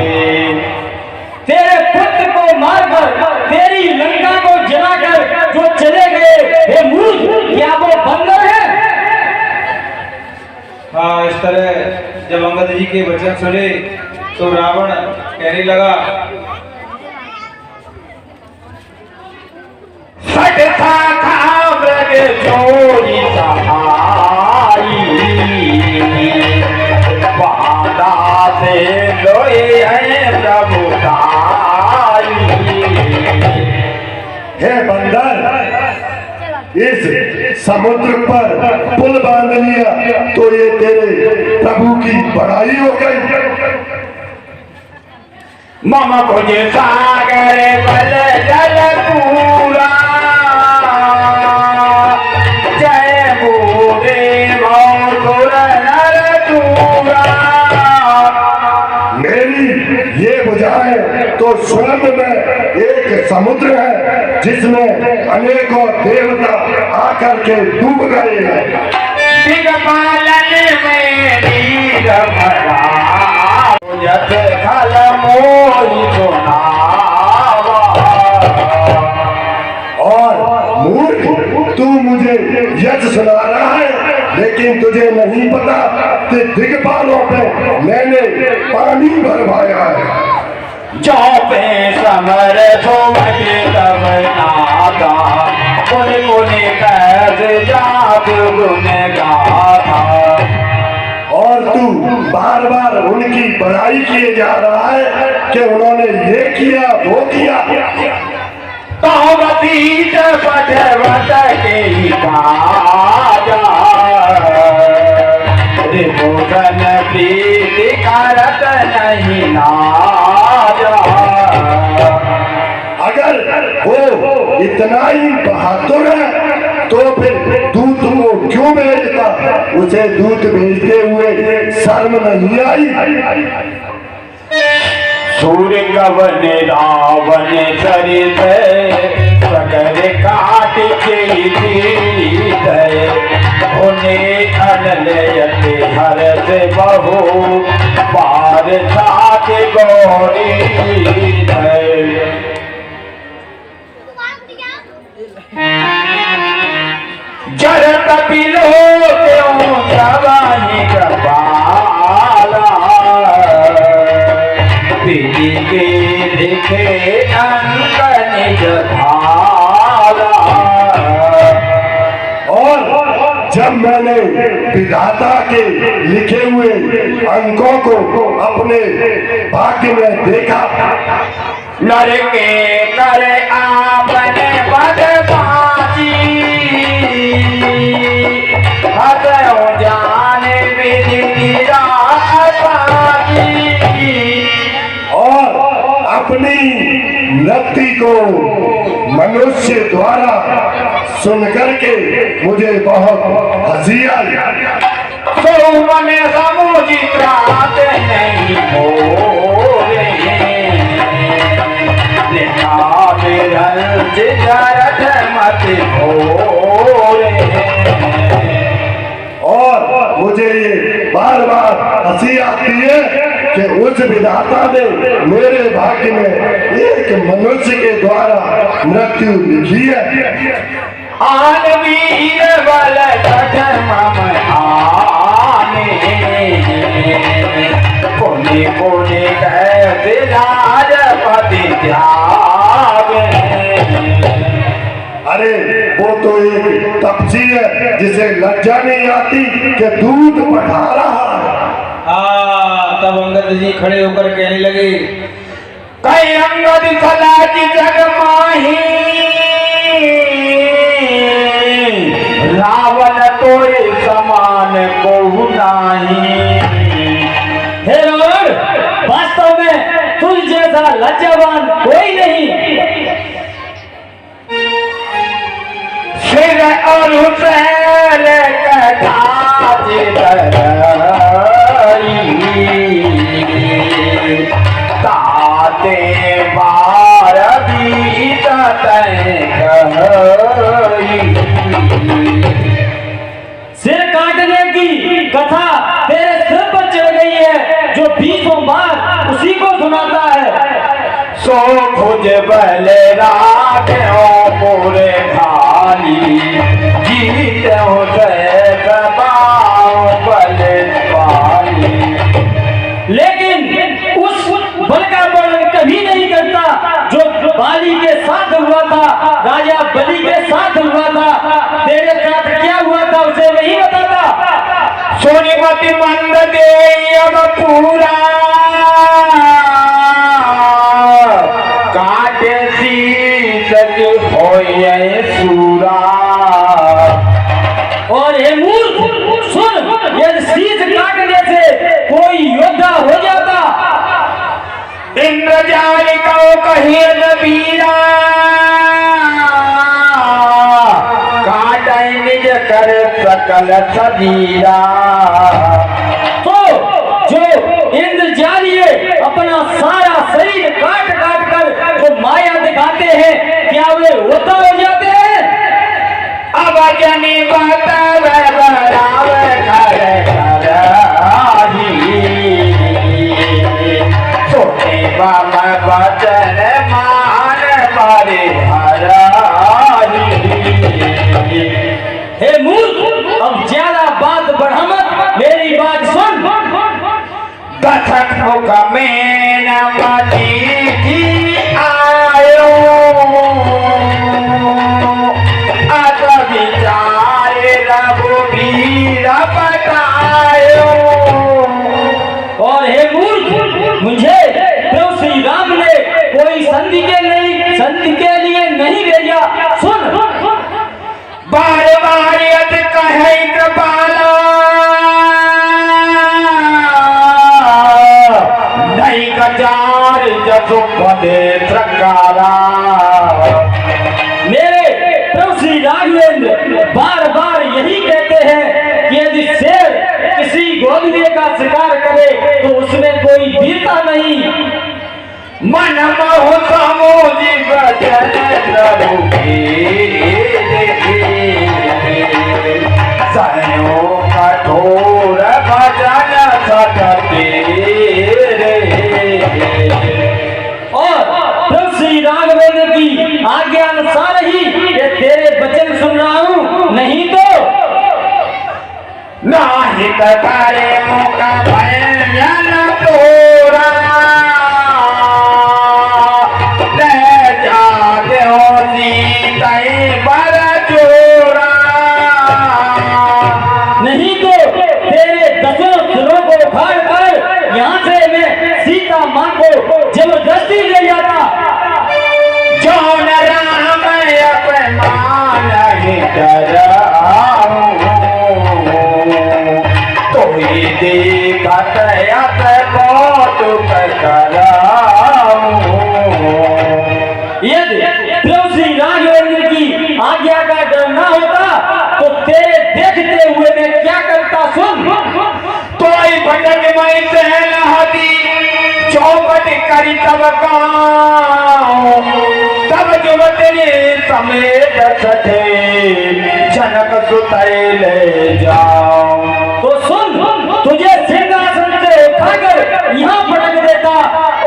तेरे पुत्र को मारकर तेरी लंका को जलाकर जो चले गए, हे मूर्ख, क्या वो बंदर है? हाँ, इस तरह जब अंगद जी के वचन सुने तो रावण कहने लगा, सटता था मृग चोरी सहाई बाधा से लोए हैं प्रभुताई। हे बंदर, इस समुद्र पर पुल बांध लिया तो ये तेरे प्रभु की बड़ाई हो गई। मम कुछ सागर बल जल पूरा जय बूढ़े मौसुर नर दूरा। मेरी ये बुझाएं तो स्वयं में एक समुद्र है जिसमें अनेकों देवता आकर के डूब गए हैं। दिग्पालन में नीर भरा जत खल मोहि सुनावा। और मूर्ख, तू मुझे यश सुना रहा है लेकिन तुझे नहीं पता कि दिग्पालों पे मैंने पानी भरवाया है। चौपे समर सोमति तब नाथा पुन पुनि कैस जात गुण गाथा। और तू बार बार उनकी बड़ाई किए जा रहा है कि उन्होंने ये किया वो किया। कौवतीत पठवत के काजा रिपुधन प्रीति करत नहीं नाजा। अगर वो इतना ही बहादुर है तो फिर दूत को क्यों भेजता? उसे दूत भेजते हुए शर्म नहीं आई? सूर्य कवन रावण सरित सगर काट के उन्हें अनलयते हर से बहु पार साथ गौरी जर कपिलो क्यों जवानी कपाला पीली के देखे अंक निज भाला। और जब मैंने विधाता के लिखे हुए अंकों को अपने भाग्य में देखा, लड़के करे आपने बदमाशी, हदों जाने विधि और अपनी नृत्य को मनुष्य द्वारा सुनकर के मुझे बहुत हंसी आई। तो मन समुचित रात नहीं हो और मुझे ये बार बार हंसी आती है कि उस विधाता ने मेरे भाग्य में एक मनुष्य के द्वारा मृत्यु लिखी है। आनवीर बल कोने कोने कैसे राजपति त्याग। अरे वो तो एक तपसी है जिसे लज्जा नहीं आती कि दूध बढ़ा रहा है। तब अंगद जी खड़े होकर कहने लगे, कई अंगद सला की जग माही, रावण तो समान को नाही। हे रावण, वास्तव में तुझ जैसा लज्जावान कोई नहीं। सिर और हुसैन कटाज ताते बार बीत सिर काटने की कथा तेरे सिर पर चढ़ गई है, जो 20 बार उसी को सुनाता है। सो खुज बले राखो पूरे खाली, जीत हो बल पाली। लेकिन उस बल का वर्णन कभी नहीं करता जो बाली के साथ हुआ था, राजा बलि के साथ हुआ था। तेरे साथ क्या हुआ था उसे नहीं बताता। सोनीमती मंद दे अब पूरा, काटे शीश हो सूरा। और हे मूर्ख सुन, यदि शीश काटने से कोई योद्धा हो जाता, इंद्रजाल को कही वीरा, काटे निज कर सकल सजीरा। तो जो इंद्रजालीय अपना सारा शरीर काट काट कर जो माया दिखाते हैं, क्या वे होता हो जाते हैं? अब जनी बतावे बरावे करे कराही, सोने बाबा बचन मान मारे हराही। हे मूर्ख, अब ज्यादा बात बढ़ा मत, मेरी बात सुन। कथक मुख में न मती थी आयो, अत विचारे रघुवीर बतायो। और हे मूर्ख, मुझे प्रभु श्री राम ने कोई संधि के लिए नहीं भेजा। सुन, बार बार यद कहे कृपाला, नहीं कचार जसो पदे त्रकारा। मेरे प्रभु श्री राघवेंद्र बार बार यही कहते हैं कि यदि शेर किसी गोदलिए का शिकार करे तो उसमें कोई वीरता नहीं। मन मोह समोजी बचन प्रभु के, सयो कठोर भजन सटते रे। और प्रभु श्री राघवेंद्र की आज्ञा अनुसार ही ये तेरे वचन सुन रहा हूँ, नहीं तो नाहित करे मौका भयन तोरा, ले जाते हो सीताई बर चोरा। मां को जबरदस्ती ले जाता। जौन राम अपमान ही कराऊं, तो ही देखत यत कौतुक कराऊं। यदि प्रभु श्री राघवेंद्र की आज्ञा का डर न होता तो तेरे देखते हुए मैं क्या करता सुन। तोई भटक मई सहन हती, चौपट करी तब गाँव, तब जुवतनी समेत सठे जनक सुतई ले जाओ। तो सुन, तुझे सिंहासन से उठाकर यहाँ पटक देता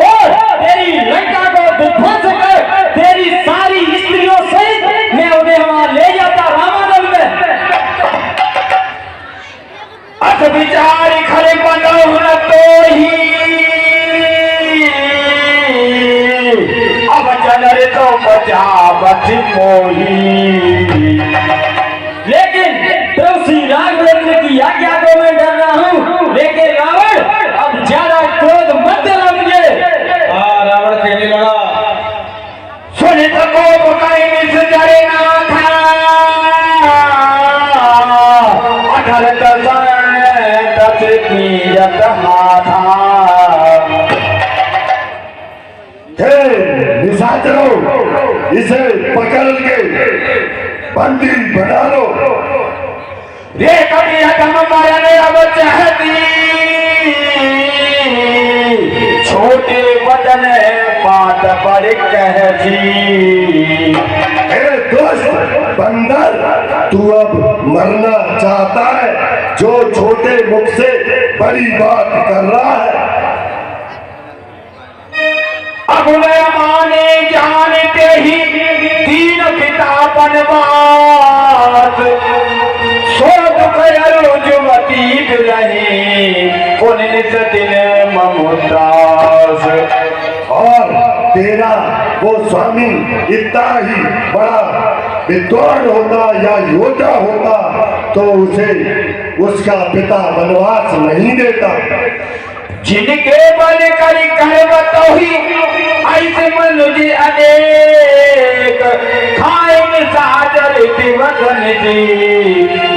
और तेरी लंका को विध्वंस कर तेरी सारी स्त्रियों सहित मैं उन्हें वहां ले जाता रामानल में। अथ विचार खरे बनहुन तो ही, अब जनर तो बचावत मोही। लेकिन प्रभु श्री राघवेंद्र की आज्ञा को मैं डर रहा हूँ, लेकिन रावण अब ज्यादा क्रोध मत दिला मुझे। रावण कहने लगा, सुनित को कहीं निस जरे ना था, अठर दस पीरत माथा। हे निशाचरों, इसे पकड़ के बंदी बना लो। रे कभी अधम मरण अब चाहती, छोटे वचन बात पर कहती। हे दोस्त बंदर, तू अब मरना चाहता है जो छोटे मुख से बड़ी बात कर रहा है। अब मैं माने जानते ही तीन पिता बनवास, सो दुख युवती रही पुन नित दिन ममुदास। और तेरा वो स्वामी इतना ही बड़ा विद्वान होता या योद्धा होता तो उसे उसका पिता वनवास नहीं देता। जिनके बल करी कहवत ही, ऐसे मनुष्य अनेक खाए साजर दिवसन जी,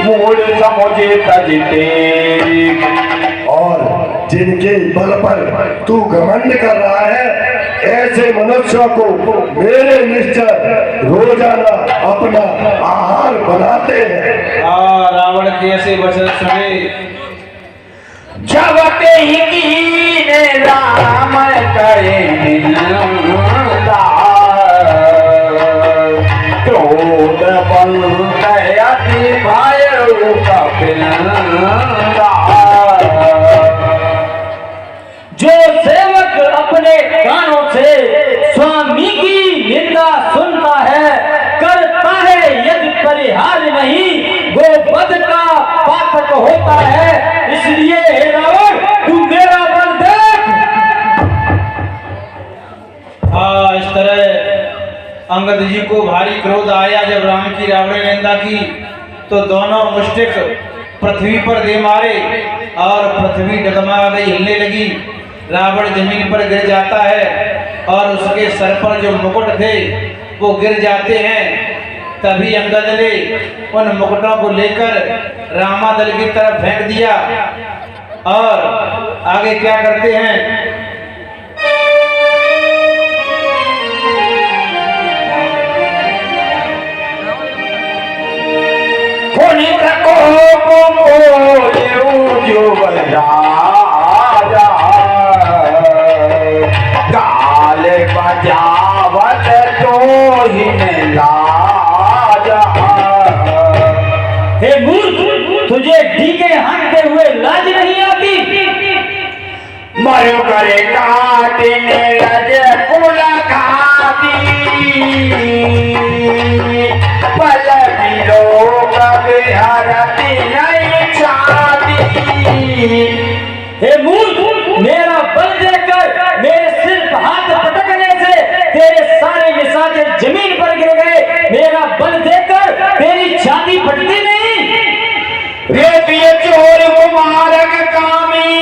मूल समुझे तजते। और जिनके बल पर तू घमंड कर रहा है, ऐसे मनुष्यों को मेरे निश्चय रोजाना अपना आहार बनाते हैं। रावण के ऐसे वचन सुने जबते ही कीने राम करे निंदा, क्रोध बंद अति भयउ कपिला। जो सेवक अपने कानों से स्वामी की निंदा सुनता है, करता है यदि परिहार नहीं, वो बद का पातक होता है। इसलिए हे रावण, तू मेरा बल देख। इस तरह अंगद जी को भारी क्रोध आया जब राम की रावण ने निंदा की, तो दोनों मुष्टिक पृथ्वी पर दे मारे और पृथ्वी डगमगा गई, हिलने लगी। रावण जमीन पर गिर जाता है और उसके सर पर जो मुकुट थे वो गिर जाते हैं। तभी अंगद ने उन मुकुटों को लेकर रामादल की तरफ फेंक दिया। और आगे क्या करते हैं, जो राजा गाल बजावत तो ही लाजा। हे मूर्ख, तुझे डीके हाँकते हुए लाज नहीं आती? मरु करे काटने लज कुल खाती, पल विलोक विहरती नहीं छाती। हे मूर्ख, मेरा बल देखकर मेरे सिर पर हाथ पटकने से तेरे सारे निशाने जमीन पर गिर गए। मेरा बल देखकर तेरी छाती फटती नहीं? रेतिय चोर कुमारक कामी,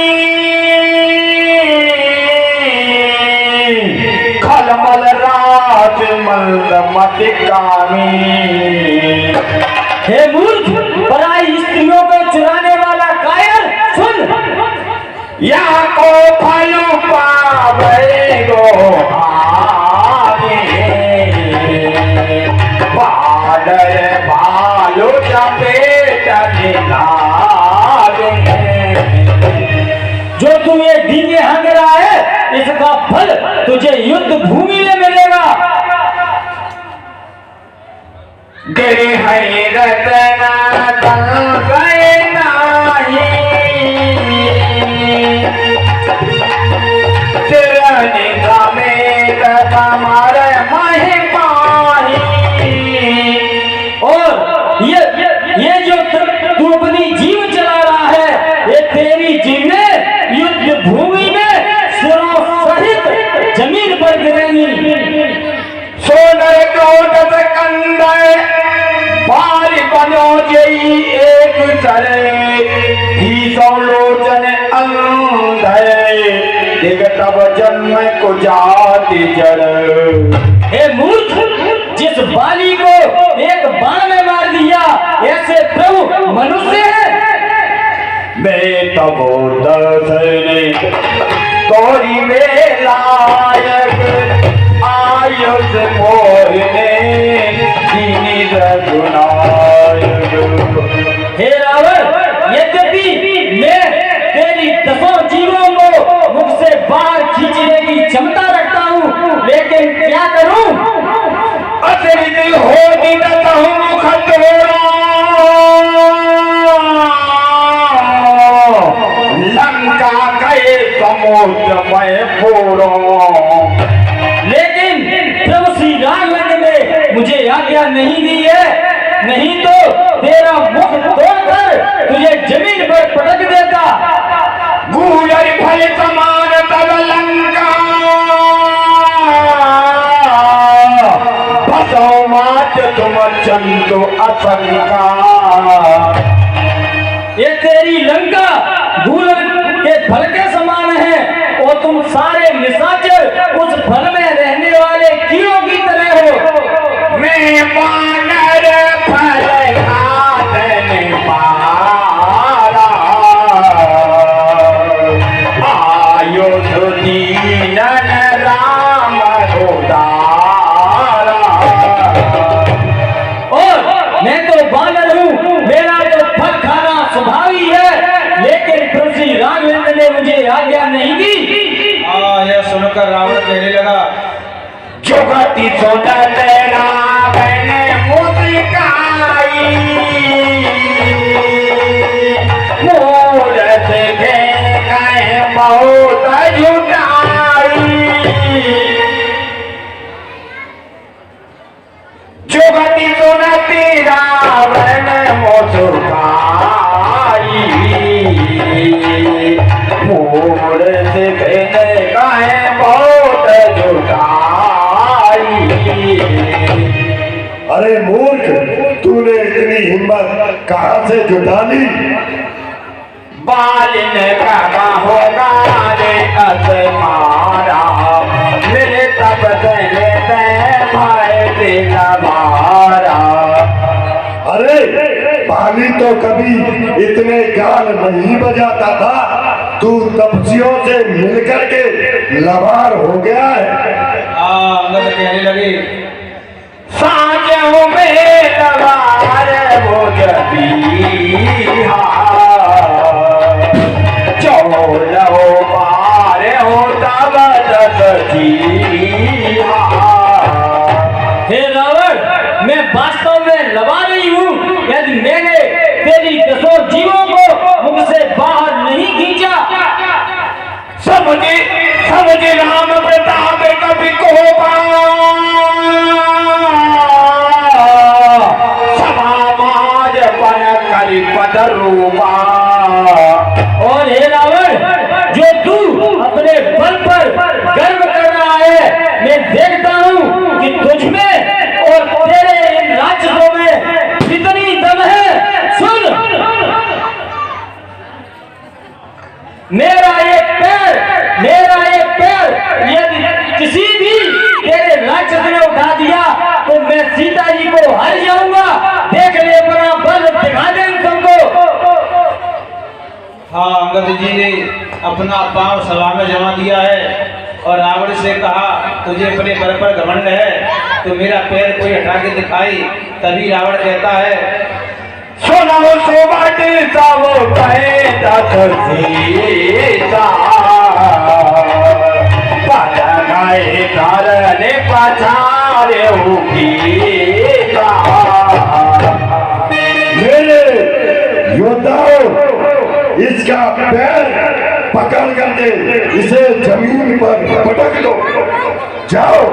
कामी। हे मूर्ख, पराई स्त्रियों को चुराने वाला कायर, सुन। यहाँ को फलू पावे गो बादल बालो चपेट जो तू ये डींगे हंग रहा है, इसका फल तुझे युद्ध भूमि में मिलेगा। गए हरे रतना तन गए नाही, तेरने का में हमारे माही पाही। और ये जो तू अपनी जीव चला रहा है, ये तेरी जीवें युद्ध भूमि में सिरों सहित जमीन पर गिरेंगी। सोनर कोट कंदे बारी बनो जई एक चले, ही सौलोचन अंधे दिग तब जन्म को जाति जड़। हे मूर्ख, जिस बाली को एक बाण में मार दिया, ऐसे प्रभु मनुष्य है। मैं तब दर्शने तोरी में लायक आयुष मोहने दीनी रघुनायक। हे रावण, यद्यपि मैं तेरी 10 जीवों को मुख से बाहर खींचने की क्षमता रखता हूँ, लेकिन क्या करूँ? अतिरिक्त होगी न मुख लंका गए समुद्र में पूरो। लेकिन प्रभु श्री रामचंद्र ने मुझे आज्ञा नहीं दी है, नहीं तो तेरा मुख तोड़कर तुझे जमीन पर पटक देता। भूलर फल समान तब लंका, बसो मात तुम चंदो असंका। ये तेरी लंका भूलर के फल के समान है, और तुम सारे निशाचर उस फल में रहने वाले कीड़ों की तरह हो। मैं वानर फल खाने पारा, आयुध दीनन राम उदारा। और मैं तो बानर हूँ, मेरा तो फल खाना स्वभावी है, लेकिन प्रभु श्री राघवेंद्र ने मुझे आज्ञा नहीं दी। यह सुनकर रावण कहने लगा, जुगति सुनत रावण मुस्काई, मूरत के कहे बहुत जुटाई। जुगति सुनत रावण मुस्काई, मूरत के कहे बहुत जुटाई। अरे मूर्ख, तूने इतनी हिम्मत कहाँ से जुटा ली? बालिन का होगा रे असमारा, मेरे तब तेरे भाई तेरा मारा। अरे बाली तो कभी इतने गान नहीं बजाता था, तू तपस्वियों से मिलकर के लवार हो गया है। अंगद कहने लगे, साँझों में लवार हो जबीहा, चौलो पार हो तब दसजीहा। हे रावण, मैं वास्तव में लवा नहीं हूँ। यदि मैंने तेरी 10 जीवों को मुख से बाहर नहीं खींचा, समझे राम प्रताप कभी को समाज बन करी पद रूपा। और हे रावण, जो तू अपने बल पर गर्व कर रहा है, मैं देखता हूँ कि तुझ में और तेरे इन राक्षसों में कितनी दम है। सुन, मेरा एक पैर यदि किसी भी तेरे राक्षस ने उठा दिया, तो मैं अंगद जी ने अपना पांव सभा में जमा दिया है और रावण से कहा तुझे अपने बल पर घमंड है तो मेरा पैर कोई हटा के दिखाई। तभी रावण कहता है सुनो सुबह सब कहता सीता पलगाए तारने पछारे गीता। मेरे योद्धाओं इसका पैर पकड़ कर दे, इसे जमीन पर पटक दो, जाओ।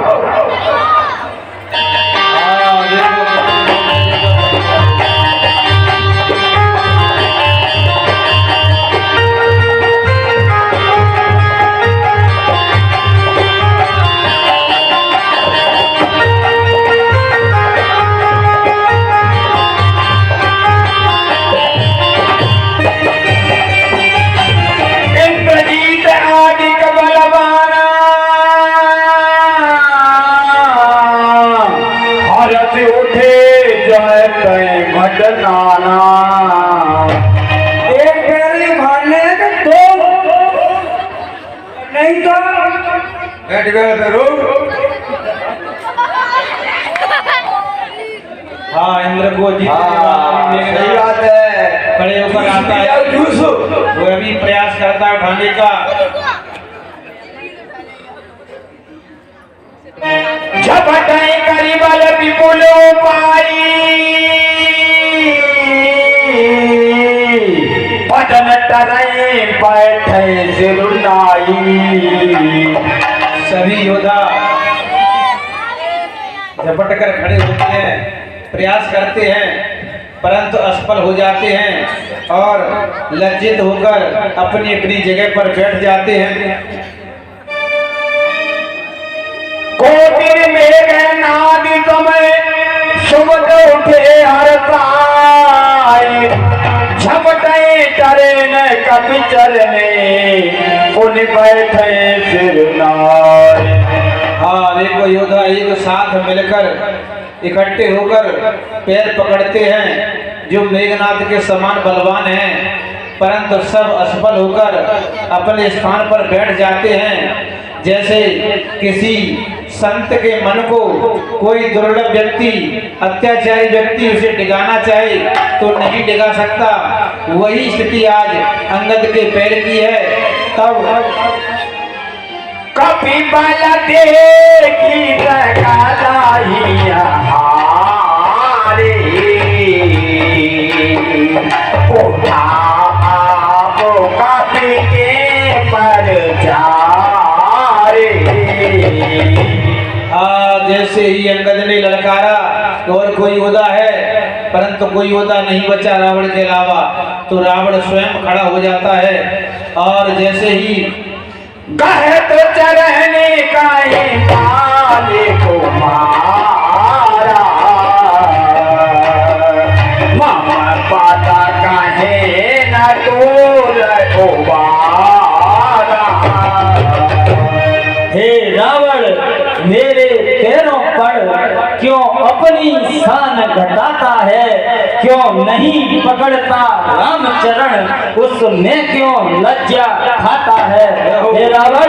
हाँ इंद्र को जीतने सही बात है। खड़े होकर आता है, वो अभी प्रयास करता है उठाने का। झपटाई करीबल विपुल पाई पटन टराई बैठे सिरुनाई। सभी योद्धा झपट कर खड़े होते हैं, प्रयास करते हैं परंतु असफल हो जाते हैं और लज्जित होकर अपनी अपनी जगह पर बैठ जाते हैं। कोटिर मेघ नादि समय सुमत उठे हर ताई झपटाई टरे न कपि चरने उन बैठे सिरनाई। हाँ देखो योद्धा एक साथ मिलकर इकट्ठे होकर पैर पकड़ते हैं जो मेघनाथ के समान बलवान हैं, परंतु सब असफल होकर अपने स्थान पर बैठ जाते हैं। जैसे किसी संत के मन को कोई दुर्लभ व्यक्ति, अत्याचारी व्यक्ति उसे डिगाना चाहे तो नहीं डिगा सकता, वही स्थिति आज अंगद के पैर की है। तब कपि बल देखी तकालाइया हारे उठा आपो कपि के पर जारे। जैसे ही अंगद ने ललकारा और कोई योद्धा है परंतु कोई योद्धा नहीं बचा रावण के अलावा, तो रावण स्वयं खड़ा हो जाता है और जैसे ही कहे तो चरहने का ही पाले को मारा मामा पाता कहे न तोल को बारा। हे रावण मेरे पैरों पर क्यों अपनी शान घटाता है, क्यों नहीं पकड़ता रामचरण उसमें क्यों लज्जा खाता है। हे रावण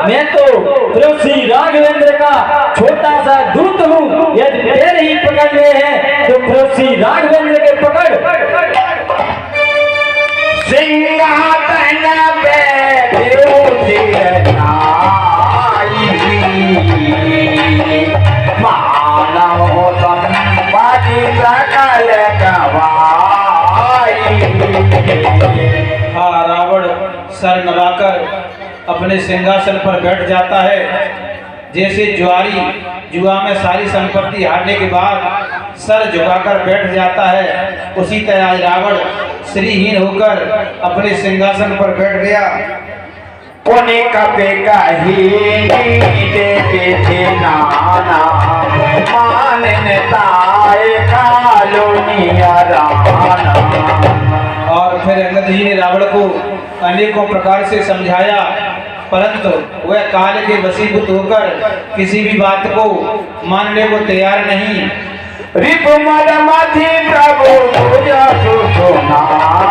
मैं तो प्रभु श्री राघवेंद्र का छोटा सा दूत हूँ, यदि पैर ही पकड़ने हैं तो प्रभु श्री राघवेंद्र के पकड़। सिंहासन पे मानव संपत्ति सकल गवाई। हाँ रावण सर नवाकर अपने सिंहासन पर बैठ जाता है। जैसे जुआरी जुआ में सारी संपत्ति हारने के बाद सर झुकाकर बैठ जाता है, उसी तरह आज रावण श्रीहीन होकर अपने सिंहासन पर बैठ गया। कोने कपे कही देते थे नाना मानने ताए कालोनिया राना। और फिर अंगद जी ने रावण को अनेकों प्रकार से समझाया, परंतु वह काल के वशीभूत होकर किसी भी बात को मानने को तैयार नहीं। रिपु मद मधि प्रभु पूजा सुनायो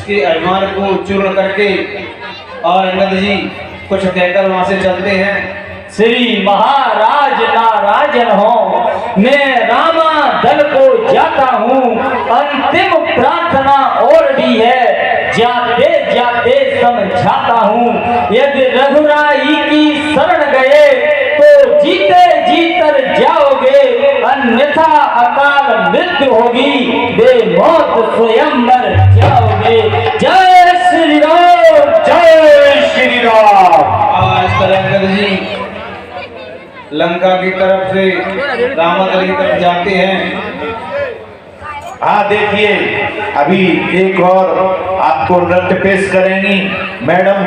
उसके अभिमान को चूर्ण करके और अंगद जी कुछ कहकर वहां से चलते हैं। श्री महाराज नाराजन हो, मैं रामा दल को जाता हूँ, अंतिम प्रार्थना और भी है, जाते जाते समझाता हूँ, यदि रघुराई की शरण गए तो जीते जीतर जाओगे, अन्यथा अकाल मृत्यु होगी, बेमौत स्वयं मर जाओगे। जय श्री राम, जय श्री राम। इस तरह अंगद जी लंका की तरफ से रामादल की तरफ जाते हैं। हाँ देखिए, अभी एक और आपको नृत्य पेश करेंगी मैडम।